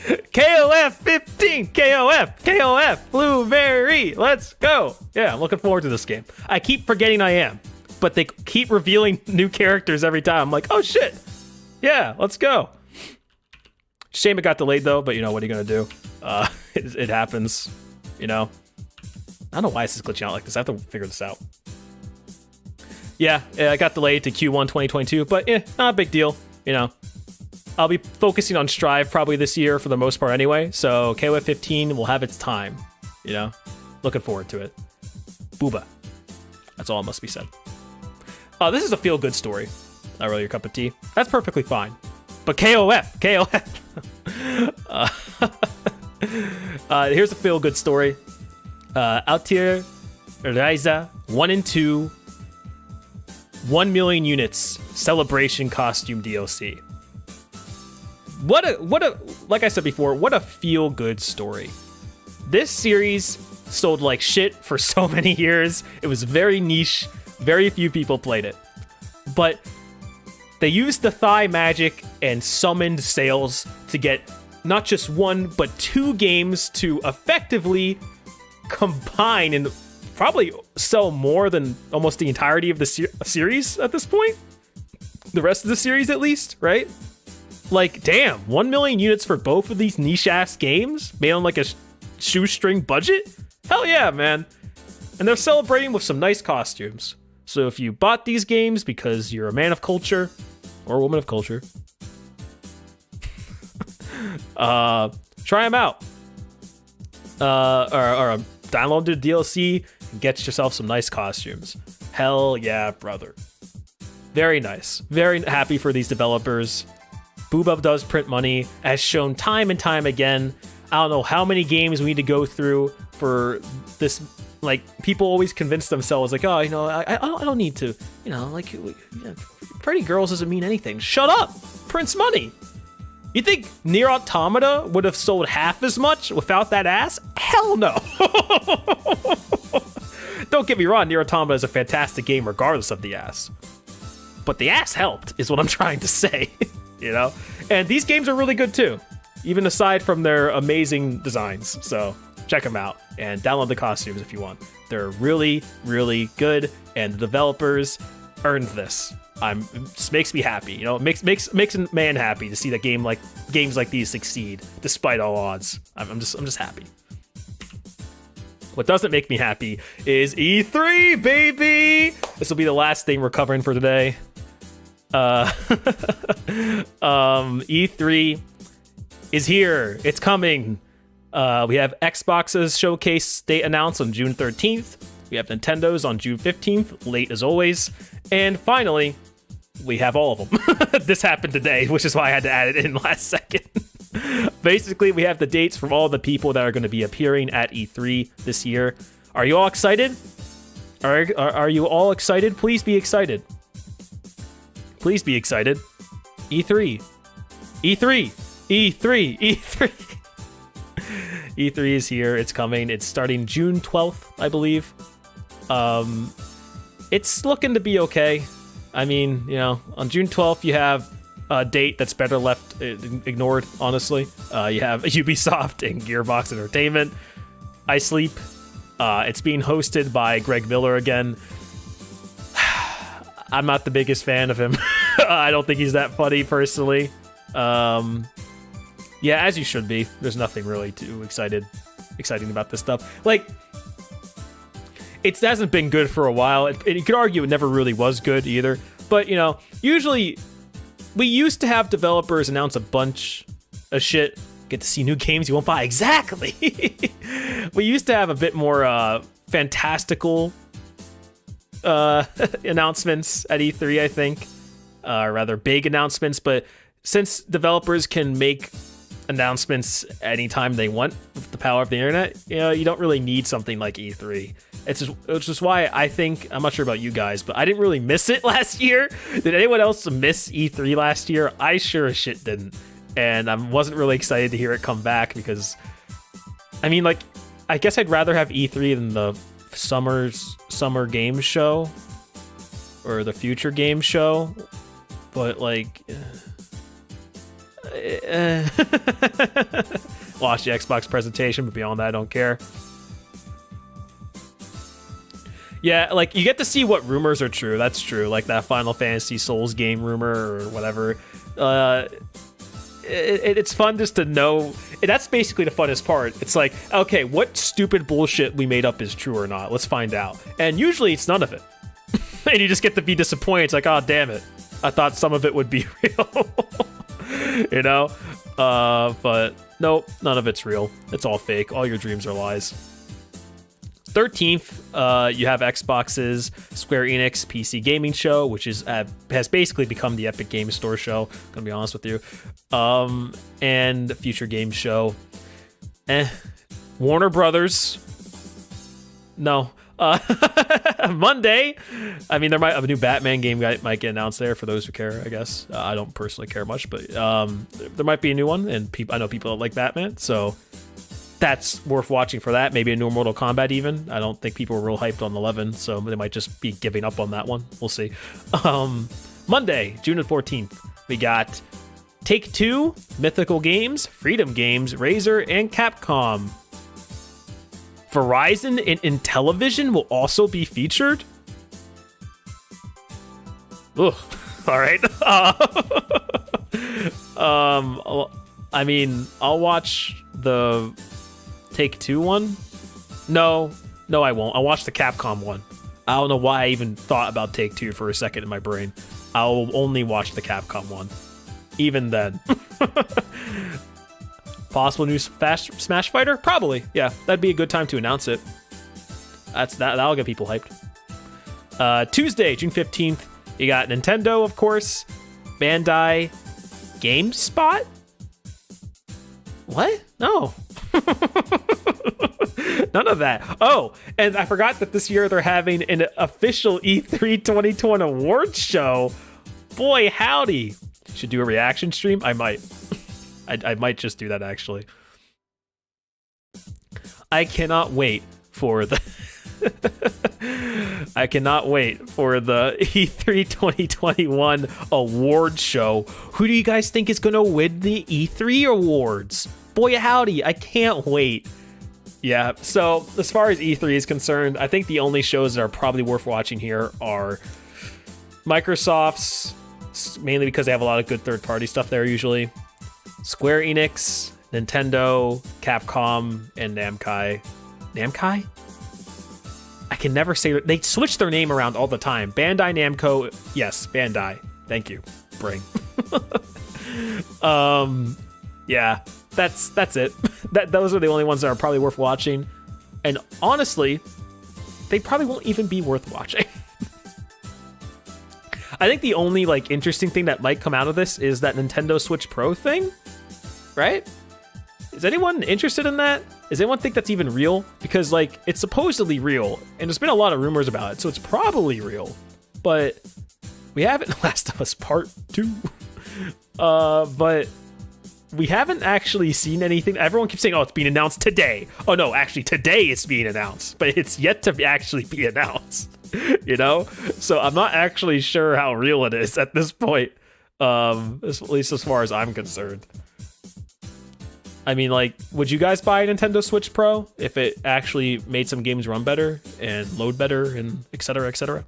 KOF 15. KOF. Blueberry. Let's go. Yeah, I'm looking forward to this game. I keep forgetting I am. But they keep revealing new characters every time. I'm like, oh shit. Yeah, let's go. Shame it got delayed though, but you know, what are you gonna do? It happens, you know. I don't know why this is glitching out like this. I have to figure this out. Yeah, it got delayed to Q1 2022, but not a big deal, you know. I'll be focusing on Strive probably this year for the most part anyway, so KOF 15 will have its time, you know. Looking forward to it. Booba. That's all that must be said. This is a feel-good story. Not really your cup of tea. That's perfectly fine. But KOF. Here's a feel-good story. Altier Success 1 and 2, 1 million units celebration costume DLC. What a like I said before, what a feel-good story. This series sold like shit for so many years. It was very niche. Very few people played it. But they used the thigh magic and summoned sales to get not just one, but 2 games to effectively combine and probably sell more than almost the entirety of the series at this point. The rest of the series, at least, right? Like, damn, 1 million units for both of these niche-ass games made on like a shoestring budget? Hell yeah, man. And they're celebrating with some nice costumes. So if you bought these games because you're a man of culture or a woman of culture, try them out. Or download the DLC and get yourself some nice costumes. Hell yeah, brother. Very nice. Very happy for these developers. Booba does print money, as shown time and time again. I don't know how many games we need to go through for this. Like, people always convince themselves, like, oh, you know, I don't need to, you know, like, pretty girls doesn't mean anything. Shut up! Prints money! You think Nier Automata would have sold half as much without that ass? Hell no! Don't get me wrong, Nier Automata is a fantastic game regardless of the ass. But the ass helped, is what I'm trying to say, you know? And these games are really good too, even aside from their amazing designs, so check them out and download the costumes if you want. They're really, really good, and the developers earned this. It just makes me happy, you know. It makes a man happy to see that games like these succeed despite all odds. I'm just happy. What doesn't make me happy is E3, baby. This will be the last thing we're covering for today. E3 is here. It's coming. We have Xbox's showcase date announced on June 13th. We have Nintendo's on June 15th, late as always. And finally, we have all of them. This happened today, which is why I had to add it in last second. Basically, we have the dates from all the people that are going to be appearing at E3 this year. Are you all excited? Are you all excited? Please be excited. Please be excited. E3. E3. E3. E3. E3 is here. It's coming. It's starting June 12th, I believe. It's looking to be okay. I mean, you know, on June 12th, you have a date that's better left ignored, honestly. You have Ubisoft and Gearbox Entertainment. I Sleep. It's being hosted by Greg Miller again. I'm not the biggest fan of him. I don't think he's that funny, personally. Yeah, as you should be. There's nothing really too exciting about this stuff. Like, it hasn't been good for a while. You could argue it never really was good either. But, you know, usually we used to have developers announce a bunch of shit. Get to see new games you won't buy. Exactly. We used to have a bit more fantastical announcements at E3, I think. Rather big announcements. But since developers can make announcements anytime they want with the power of the internet. You know, you don't really need something like E3. It's just why I think, I'm not sure about you guys, but I didn't really miss it last year. Did anyone else miss E3 last year? I sure as shit didn't. And I wasn't really excited to hear it come back because, I mean, like, I guess I'd rather have E3 than the summer games show or the future game show. But, like, watch the Xbox presentation, but beyond that, I don't care. Yeah, like, you get to see what rumors are true. That's true. Like that Final Fantasy Souls game rumor or whatever. It's fun just to know. That's basically the funnest part. It's like, okay, what stupid bullshit we made up is true or not? Let's find out. And usually it's none of it. And you just get to be disappointed. It's like, oh, damn it. I thought some of it would be real. You know? But nope, none of it's real. It's all fake. All your dreams are lies. 13th, you have Xbox's Square Enix PC gaming show, which has basically become the Epic Games Store show, gonna be honest with you. And the Future Games show. Warner Brothers. No. Monday. I mean, there might have a new Batman game might get announced there for those who care, I guess. I don't personally care much, but there might be a new one, and I know people that like Batman, so that's worth watching for that. Maybe a new Mortal Kombat even. I don't think people were real hyped on 11, so they might just be giving up on that one. We'll see. Monday, June 14th, we got Take-Two, Mythical Games, Freedom Games, Razer, and Capcom. Verizon and Intellivision will also be featured? Ugh. All right. I mean, I'll watch the Take-Two one. No, I won't. I'll watch the Capcom one. I don't know why I even thought about Take-Two for a second in my brain. I'll only watch the Capcom one. Even then. Possible new Smash Fighter? Probably. Yeah, that'd be a good time to announce it. That'll get people hyped. Tuesday, June 15th, you got Nintendo, of course. Bandai, GameSpot? What? No. None of that. Oh, and I forgot that this year they're having an official E3 2020 awards show. Boy, howdy. Should do a reaction stream? I might. I might just do that, actually. I cannot wait for the... I cannot wait for the E3 2021 award show. Who do you guys think is going to win the E3 awards? Boy, howdy, I can't wait. Yeah, so as far as E3 is concerned, I think the only shows that are probably worth watching here are Microsoft's, mainly because they have a lot of good third-party stuff there usually. Square Enix, Nintendo, Capcom, and Namkai. Namkai? I can never say... They switch their name around all the time. Bandai Namco... Yes, Bandai. Thank you, brain. Yeah, that's it. Those are the only ones that are probably worth watching. And honestly, they probably won't even be worth watching. I think the only like interesting thing that might come out of this is that Nintendo Switch Pro thing, right? Is anyone interested in that? Does anyone think that's even real? Because like it's supposedly real, and there's been a lot of rumors about it, so it's probably real. But we haven't Last of Us Part 2. But we haven't actually seen anything. Everyone keeps saying, "Oh, it's being announced today." Oh no, actually today it's being announced, but it's yet to actually be announced. You know, so I'm not actually sure how real it is at this point, at least as far as I'm concerned. I mean, like, would you guys buy a Nintendo Switch Pro if it actually made some games run better and load better and et cetera, et cetera?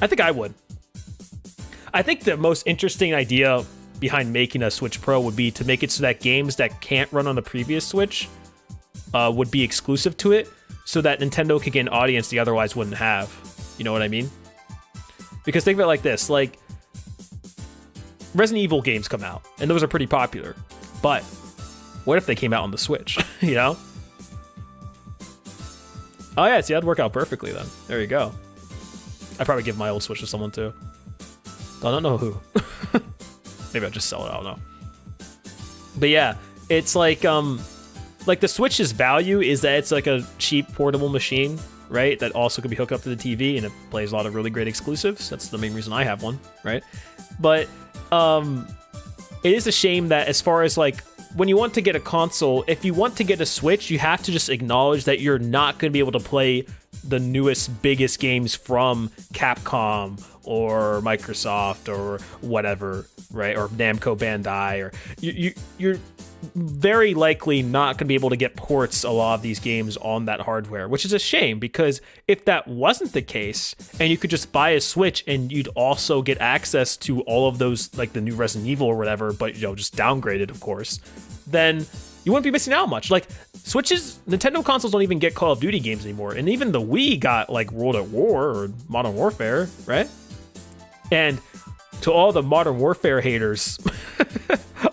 I think I would. I think the most interesting idea behind making a Switch Pro would be to make it so that games that can't run on the previous Switch would be exclusive to it, so that Nintendo could get an audience they otherwise wouldn't have. You know what I mean? Because think of it like this, like Resident Evil games come out and those are pretty popular, but what if they came out on the Switch? You know? Oh yeah, see, that'd work out perfectly then. There you go. I'd probably give my old Switch to someone too. I don't know who. Maybe I'll just sell it, I don't know. But yeah, It's like the Switch's value is that it's like a cheap portable machine, right? That also could be hooked up to the TV and it plays a lot of really great exclusives. That's the main reason I have one, right? But it is a shame that as far as like when you want to get a console, if you want to get a Switch, you have to just acknowledge that you're not going to be able to play the newest, biggest games from Capcom or Microsoft or whatever, right? Or Namco Bandai, or you're very likely not going to be able to get ports a lot of these games on that hardware, which is a shame, because if that wasn't the case and you could just buy a Switch and you'd also get access to all of those, like the new Resident Evil or whatever, but just downgraded, of course, then you wouldn't be missing out much. Like Nintendo consoles don't even get Call of Duty games anymore, and even the Wii got like World at War or Modern Warfare, right? And to all the Modern Warfare haters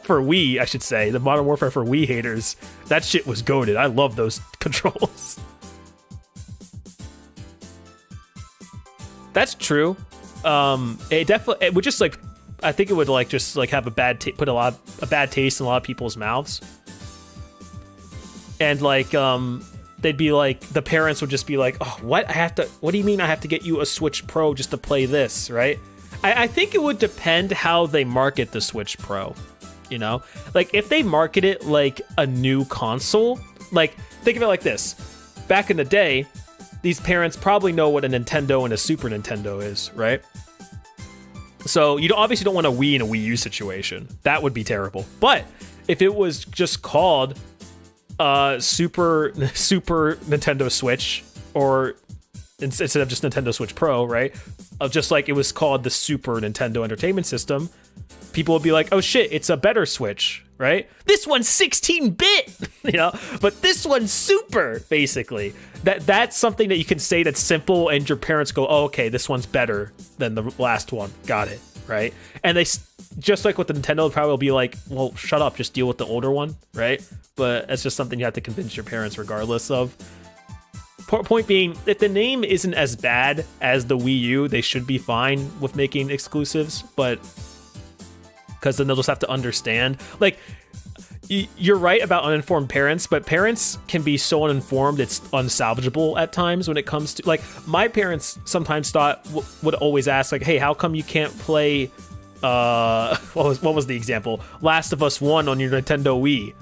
for Wii, I should say, the Modern Warfare for Wii haters, that shit was goated. I love those controls. That's true. It would just like, I think it would like just like have a bad put a bad taste in a lot of people's mouths. And like they'd be like, the parents would just be like, oh, what do you mean I have to get you a Switch Pro just to play this, right? I think it would depend how they market the Switch Pro, you know? Like, if they market it like a new console, like, think of it like this. Back in the day, these parents probably know what a Nintendo and a Super Nintendo is, right? So you obviously don't want a Wii and a Wii U situation. That would be terrible. But if it was just called Super Nintendo Switch, or instead of just Nintendo Switch Pro, right? Just like it was called the Super Nintendo Entertainment System, people would be like, oh shit, it's a better Switch, right? This one's 16-bit, you know, but this one's super, basically. That's something that you can say that's simple, and your parents go, oh, okay, this one's better than the last one. Got it, right? And they, just like with the Nintendo, probably will be like, well, shut up, just deal with the older one, right? But that's just something you have to convince your parents regardless of. Point being, if the name isn't as bad as the Wii U, they should be fine with making exclusives, but because then they'll just have to understand. Like, you're right about uninformed parents, but parents can be so uninformed it's unsalvageable at times when it comes to, like, my parents sometimes would always ask, like, hey, how come you can't play what was the example? Last of Us 1 on your Nintendo Wii.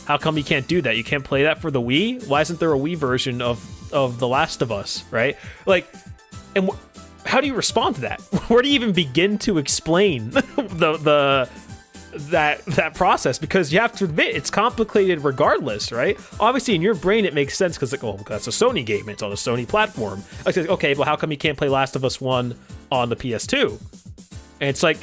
How come you can't do that? You can't play that for the Wii? Why isn't there a Wii version of The Last of Us, right? Like, and how do you respond to that? Where do you even begin to explain that process? Because you have to admit it's complicated regardless, right? Obviously, in your brain it makes sense because, like, oh, that's a Sony game. It's on a Sony platform. Okay, well, how come you can't play Last of Us 1 on the PS2? And it's like,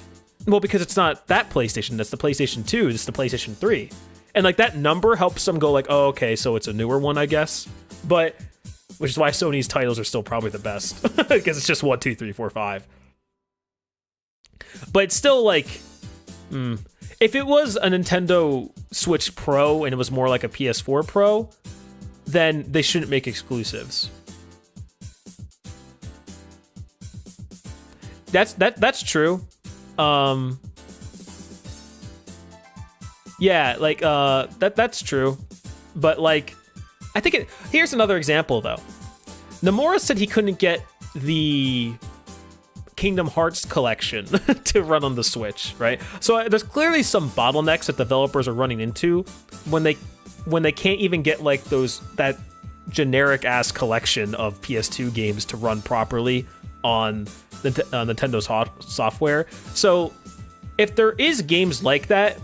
well, because it's not that PlayStation. That's the PlayStation 2. It's the PlayStation 3. And like that number helps them go like, oh, okay, so it's a newer one, I guess. But which is why Sony's titles are still probably the best, because it's just 1, 2, 3, 4, 5. But it's still like, if it was a Nintendo Switch Pro and it was more like a PS4 Pro, then they shouldn't make exclusives. That's true. Yeah, like that's true, but like, I think here's another example though. Nomura said he couldn't get the Kingdom Hearts collection to run on the Switch, right? So there's clearly some bottlenecks that developers are running into when they can't even get like that generic ass collection of PS2 games to run properly on Nintendo's software. So if there is games like that,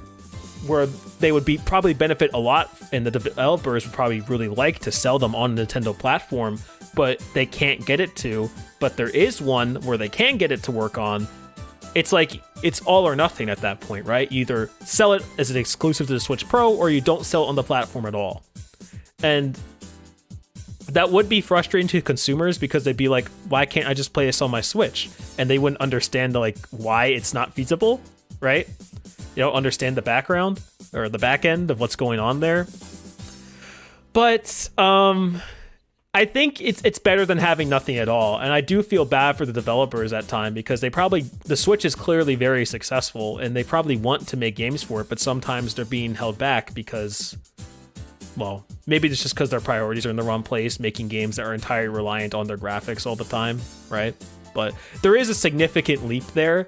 where they would probably benefit a lot, and the developers would probably really like to sell them on a Nintendo platform, but they can't get it to, but there is one where they can get it to work on, it's like, it's all or nothing at that point, right? You either sell it as an exclusive to the Switch Pro, or you don't sell it on the platform at all. And that would be frustrating to consumers, because they'd be like, why can't I just play this on my Switch? And they wouldn't understand like why it's not feasible, right? You know, understand the background or the back end of what's going on there. But I think it's better than having nothing at all, and I do feel bad for the developers at time because the Switch is clearly very successful, and they probably want to make games for it, but sometimes they're being held back because, well, maybe it's just because their priorities are in the wrong place, making games that are entirely reliant on their graphics all the time, right? But there is a significant leap there,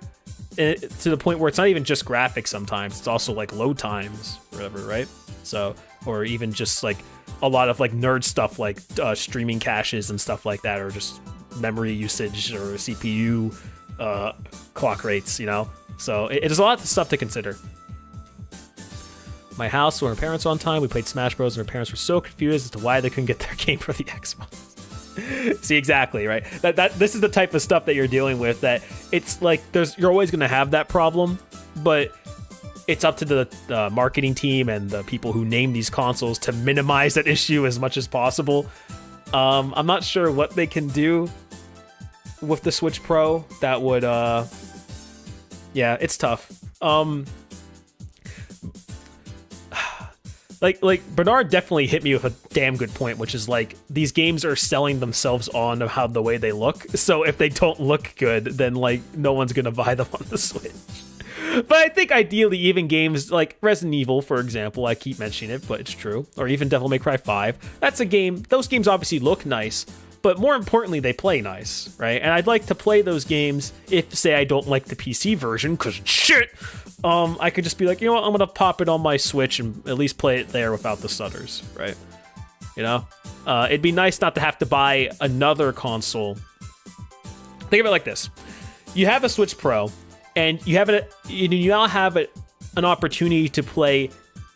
to the point where it's not even just graphics sometimes, it's also like load times, or whatever, right? So, or even just like a lot of like nerd stuff like streaming caches and stuff like that, or just memory usage or CPU clock rates, you know? So it is a lot of stuff to consider. My house, when our parents were on time, we played Smash Bros. And our parents were so confused as to why they couldn't get their game for the Xbox. See, exactly, right? This is the type of stuff that you're dealing with, that it's like you're always going to have that problem, but it's up to the marketing team and the people who name these consoles to minimize that issue as much as possible. I'm not sure what they can do with the Switch Pro that would, yeah, it's tough. Like Bernard definitely hit me with a damn good point, which is like these games are selling themselves on how the way they look. So if they don't look good, then like no one's gonna buy them on the Switch. But I think ideally, even games like Resident Evil, for example, I keep mentioning it, but it's true, or even Devil May Cry 5, that's a game, those games obviously look nice, but more importantly, they play nice, right? And I'd like to play those games if, say, I don't like the PC version, because shit, I could just be like, you know what, I'm going to pop it on my Switch and at least play it there without the stutters, right? You know? It'd be nice not to have to buy another console. Think of it like this. You have a Switch Pro, and you now have an opportunity to play,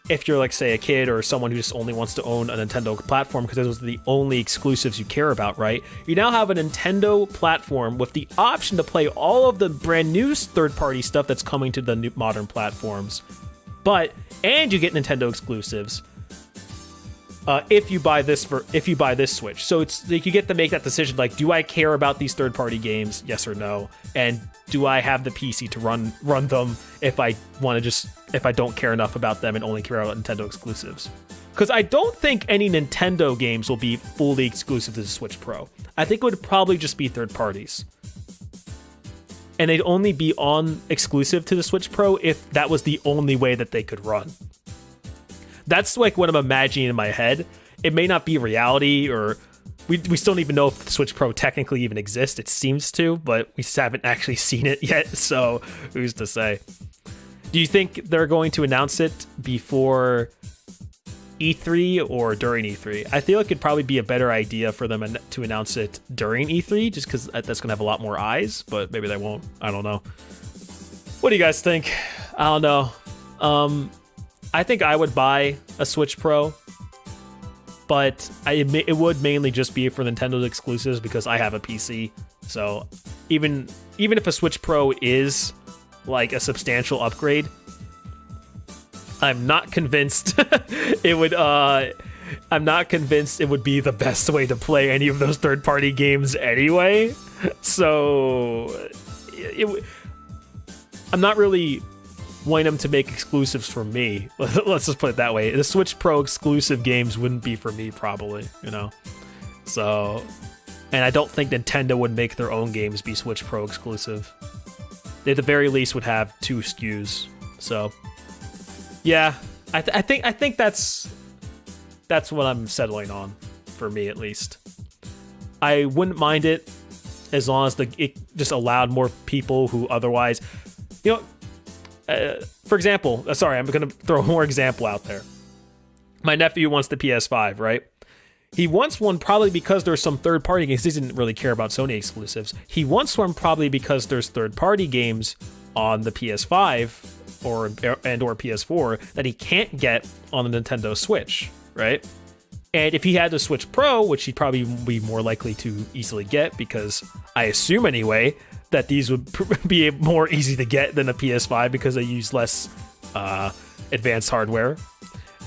if you're like, say, a kid or someone who just only wants to own a Nintendo platform because those are the only exclusives you care about, right? You now have a Nintendo platform with the option to play all of the brand new third-party stuff that's coming to the new modern platforms. And you get Nintendo exclusives if you buy this Switch. So it's like you get to make that decision, like, do I care about these third-party games? Yes or no? And do I have the PC to run them if I don't care enough about them and only care about Nintendo exclusives? Because I don't think any Nintendo games will be fully exclusive to the Switch Pro. I think it would probably just be third parties. And they'd only be exclusive to the Switch Pro if that was the only way that they could run. That's like what I'm imagining in my head. It may not be reality, or we still don't even know if the Switch Pro technically even exists. It seems to, but we haven't actually seen it yet, so who's to say? Do you think they're going to announce it before E3 or during E3? I feel like it'd probably be a better idea for them to announce it during E3, just because that's going to have a lot more eyes, but maybe they won't. I don't know. What do you guys think? I don't know. I think I would buy a Switch Pro, but it would mainly just be for Nintendo's exclusives because I have a PC. So even if a Switch Pro is like a substantial upgrade, I'm not convinced it would. I'm not convinced it would be the best way to play any of those third-party games anyway. So I'm not really wanting them to make exclusives for me. Let's just put it that way. The Switch Pro exclusive games wouldn't be for me, probably, you know? So, and I don't think Nintendo would make their own games be Switch Pro exclusive. They at the very least would have 2 SKUs. So, yeah, I think that's what I'm settling on, for me at least. I wouldn't mind it as long as it just allowed more people who otherwise, you know. For example, sorry, I'm going to throw more example out there. My nephew wants the PS5, right? He wants one probably because there's some third-party games. He doesn't really care about Sony exclusives. He wants one probably because there's third-party games on the PS5 or PS4 that he can't get on the Nintendo Switch, right? And if he had the Switch Pro, which he'd probably be more likely to easily get, because I assume anyway that these would be more easy to get than a PS5 because they use less advanced hardware,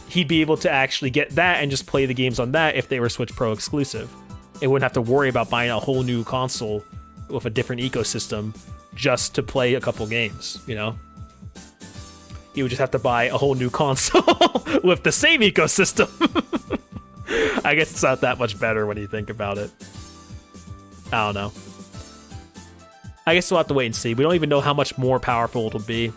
he'd be able to actually get that and just play the games on that if they were Switch Pro exclusive. It wouldn't have to worry about buying a whole new console with a different ecosystem just to play a couple games, you know? He would just have to buy a whole new console with the same ecosystem. I guess it's not that much better when you think about it. I don't know. I guess we'll have to wait and see. We don't even know how much more powerful it'll be.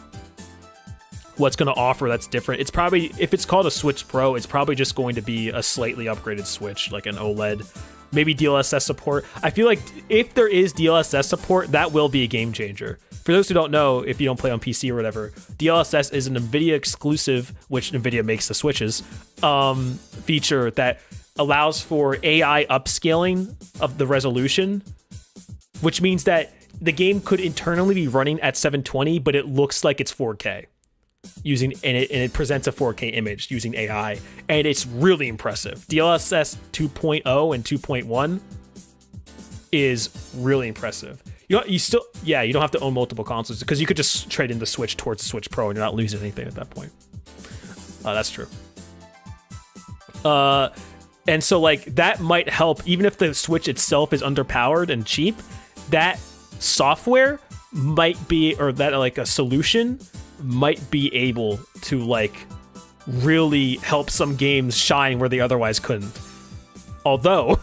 What's going to offer that's different. It's probably, if it's called a Switch Pro, it's probably just going to be a slightly upgraded Switch, like an OLED. Maybe DLSS support. I feel like if there is DLSS support, that will be a game changer. For those who don't know, if you don't play on PC or whatever, DLSS is an NVIDIA exclusive, which NVIDIA makes the Switches, feature that allows for AI upscaling of the resolution, which means that the game could internally be running at 720, but it looks like it's 4K. And it presents a 4K image using AI, and it's really impressive. DLSS 2.0 and 2.1 is really impressive. You don't have to own multiple consoles because you could just trade in the Switch towards the Switch Pro and you're not losing anything at that point. That's true. And so like that might help, even if the Switch itself is underpowered and cheap. That software might be, or that like a solution might be able to like really help some games shine where they otherwise couldn't. Although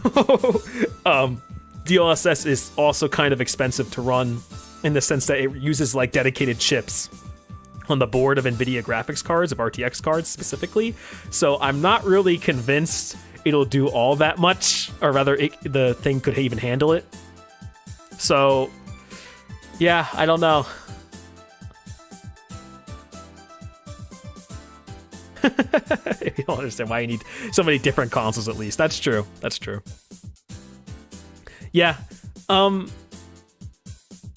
DLSS is also kind of expensive to run in the sense that it uses like dedicated chips on the board of NVIDIA graphics cards, of RTX cards specifically. So I'm not really convinced it'll do all that much, or rather the thing could even handle it. So yeah, I don't know. You don't understand why you need so many different consoles at least. That's true. Yeah.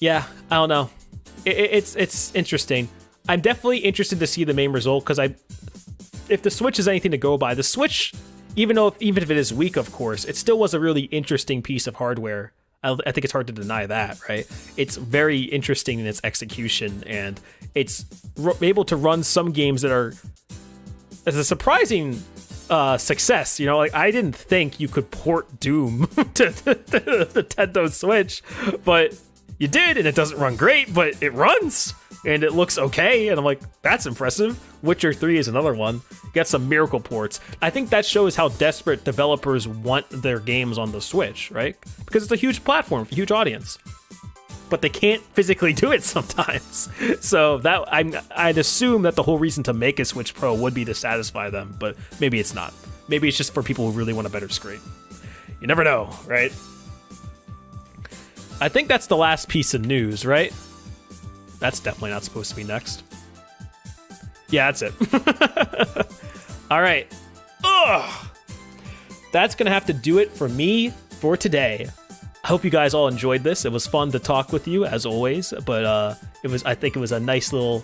Yeah, I don't know. It's interesting. I'm definitely interested to see the main result, because if the Switch is anything to go by, the Switch, even if it is weak, of course, it still was a really interesting piece of hardware. I think it's hard to deny that, right? It's very interesting in its execution, and it's able to run some games that are as a surprising success. You know, like I didn't think you could port Doom to the Nintendo Switch, but you did, and it doesn't run great, but it runs and it looks okay, and I'm like, that's impressive. Witcher 3 is another one. You got some miracle ports. I think that shows how desperate developers want their games on the Switch, right? Because it's a huge platform, a huge audience, but they can't physically do it sometimes. So that I'd assume that the whole reason to make a Switch Pro would be to satisfy them, but maybe it's not. Maybe it's just for people who really want a better screen. You never know, right? I think that's the last piece of news, right? That's definitely not supposed to be next. Yeah, that's it. All right. Ugh. That's going to have to do it for me for today. I hope you guys all enjoyed this. It was fun to talk with you, as always, but I think it was a nice little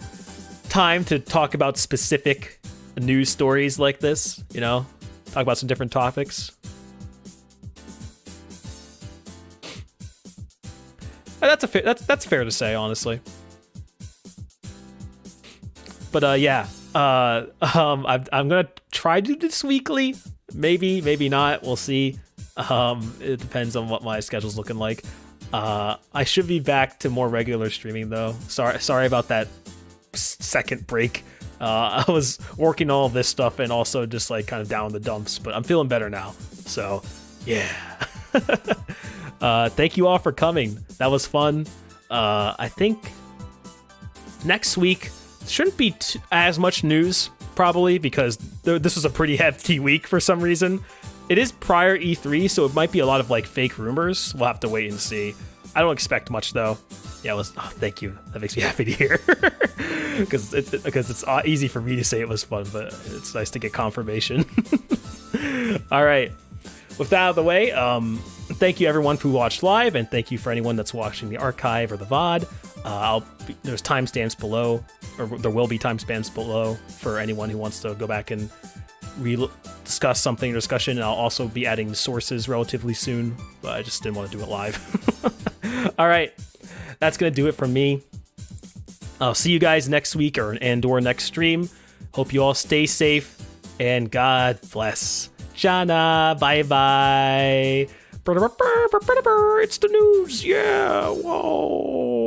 time to talk about specific news stories like this, you know? Talk about some different topics. That's fair to say, honestly. But yeah, I'm gonna try to do this weekly. Maybe not. We'll see. It depends on what my schedule's looking like. I should be back to more regular streaming though. Sorry about that second break. I was working all of this stuff and also just like kind of down in the dumps, but I'm feeling better now. So yeah. Thank you all for coming. That was fun. I think next week shouldn't be as much news, probably, because this was a pretty hefty week for some reason. It is prior E3, so it might be a lot of like fake rumors. We'll have to wait and see. I don't expect much though. Yeah, thank you. That makes me happy to hear. Because it's easy for me to say it was fun, but it's nice to get confirmation. All right. With that out of the way, thank you everyone who watched live, and thank you for anyone that's watching the archive or the VOD. There's timestamps below, or there will be timestamps below for anyone who wants to go back and discuss something or discussion. And I'll also be adding sources relatively soon, but I just didn't want to do it live. All right, that's gonna do it from me. I'll see you guys next week or next stream. Hope you all stay safe, and God bless. Jana, bye bye. It's the news, yeah. Whoa.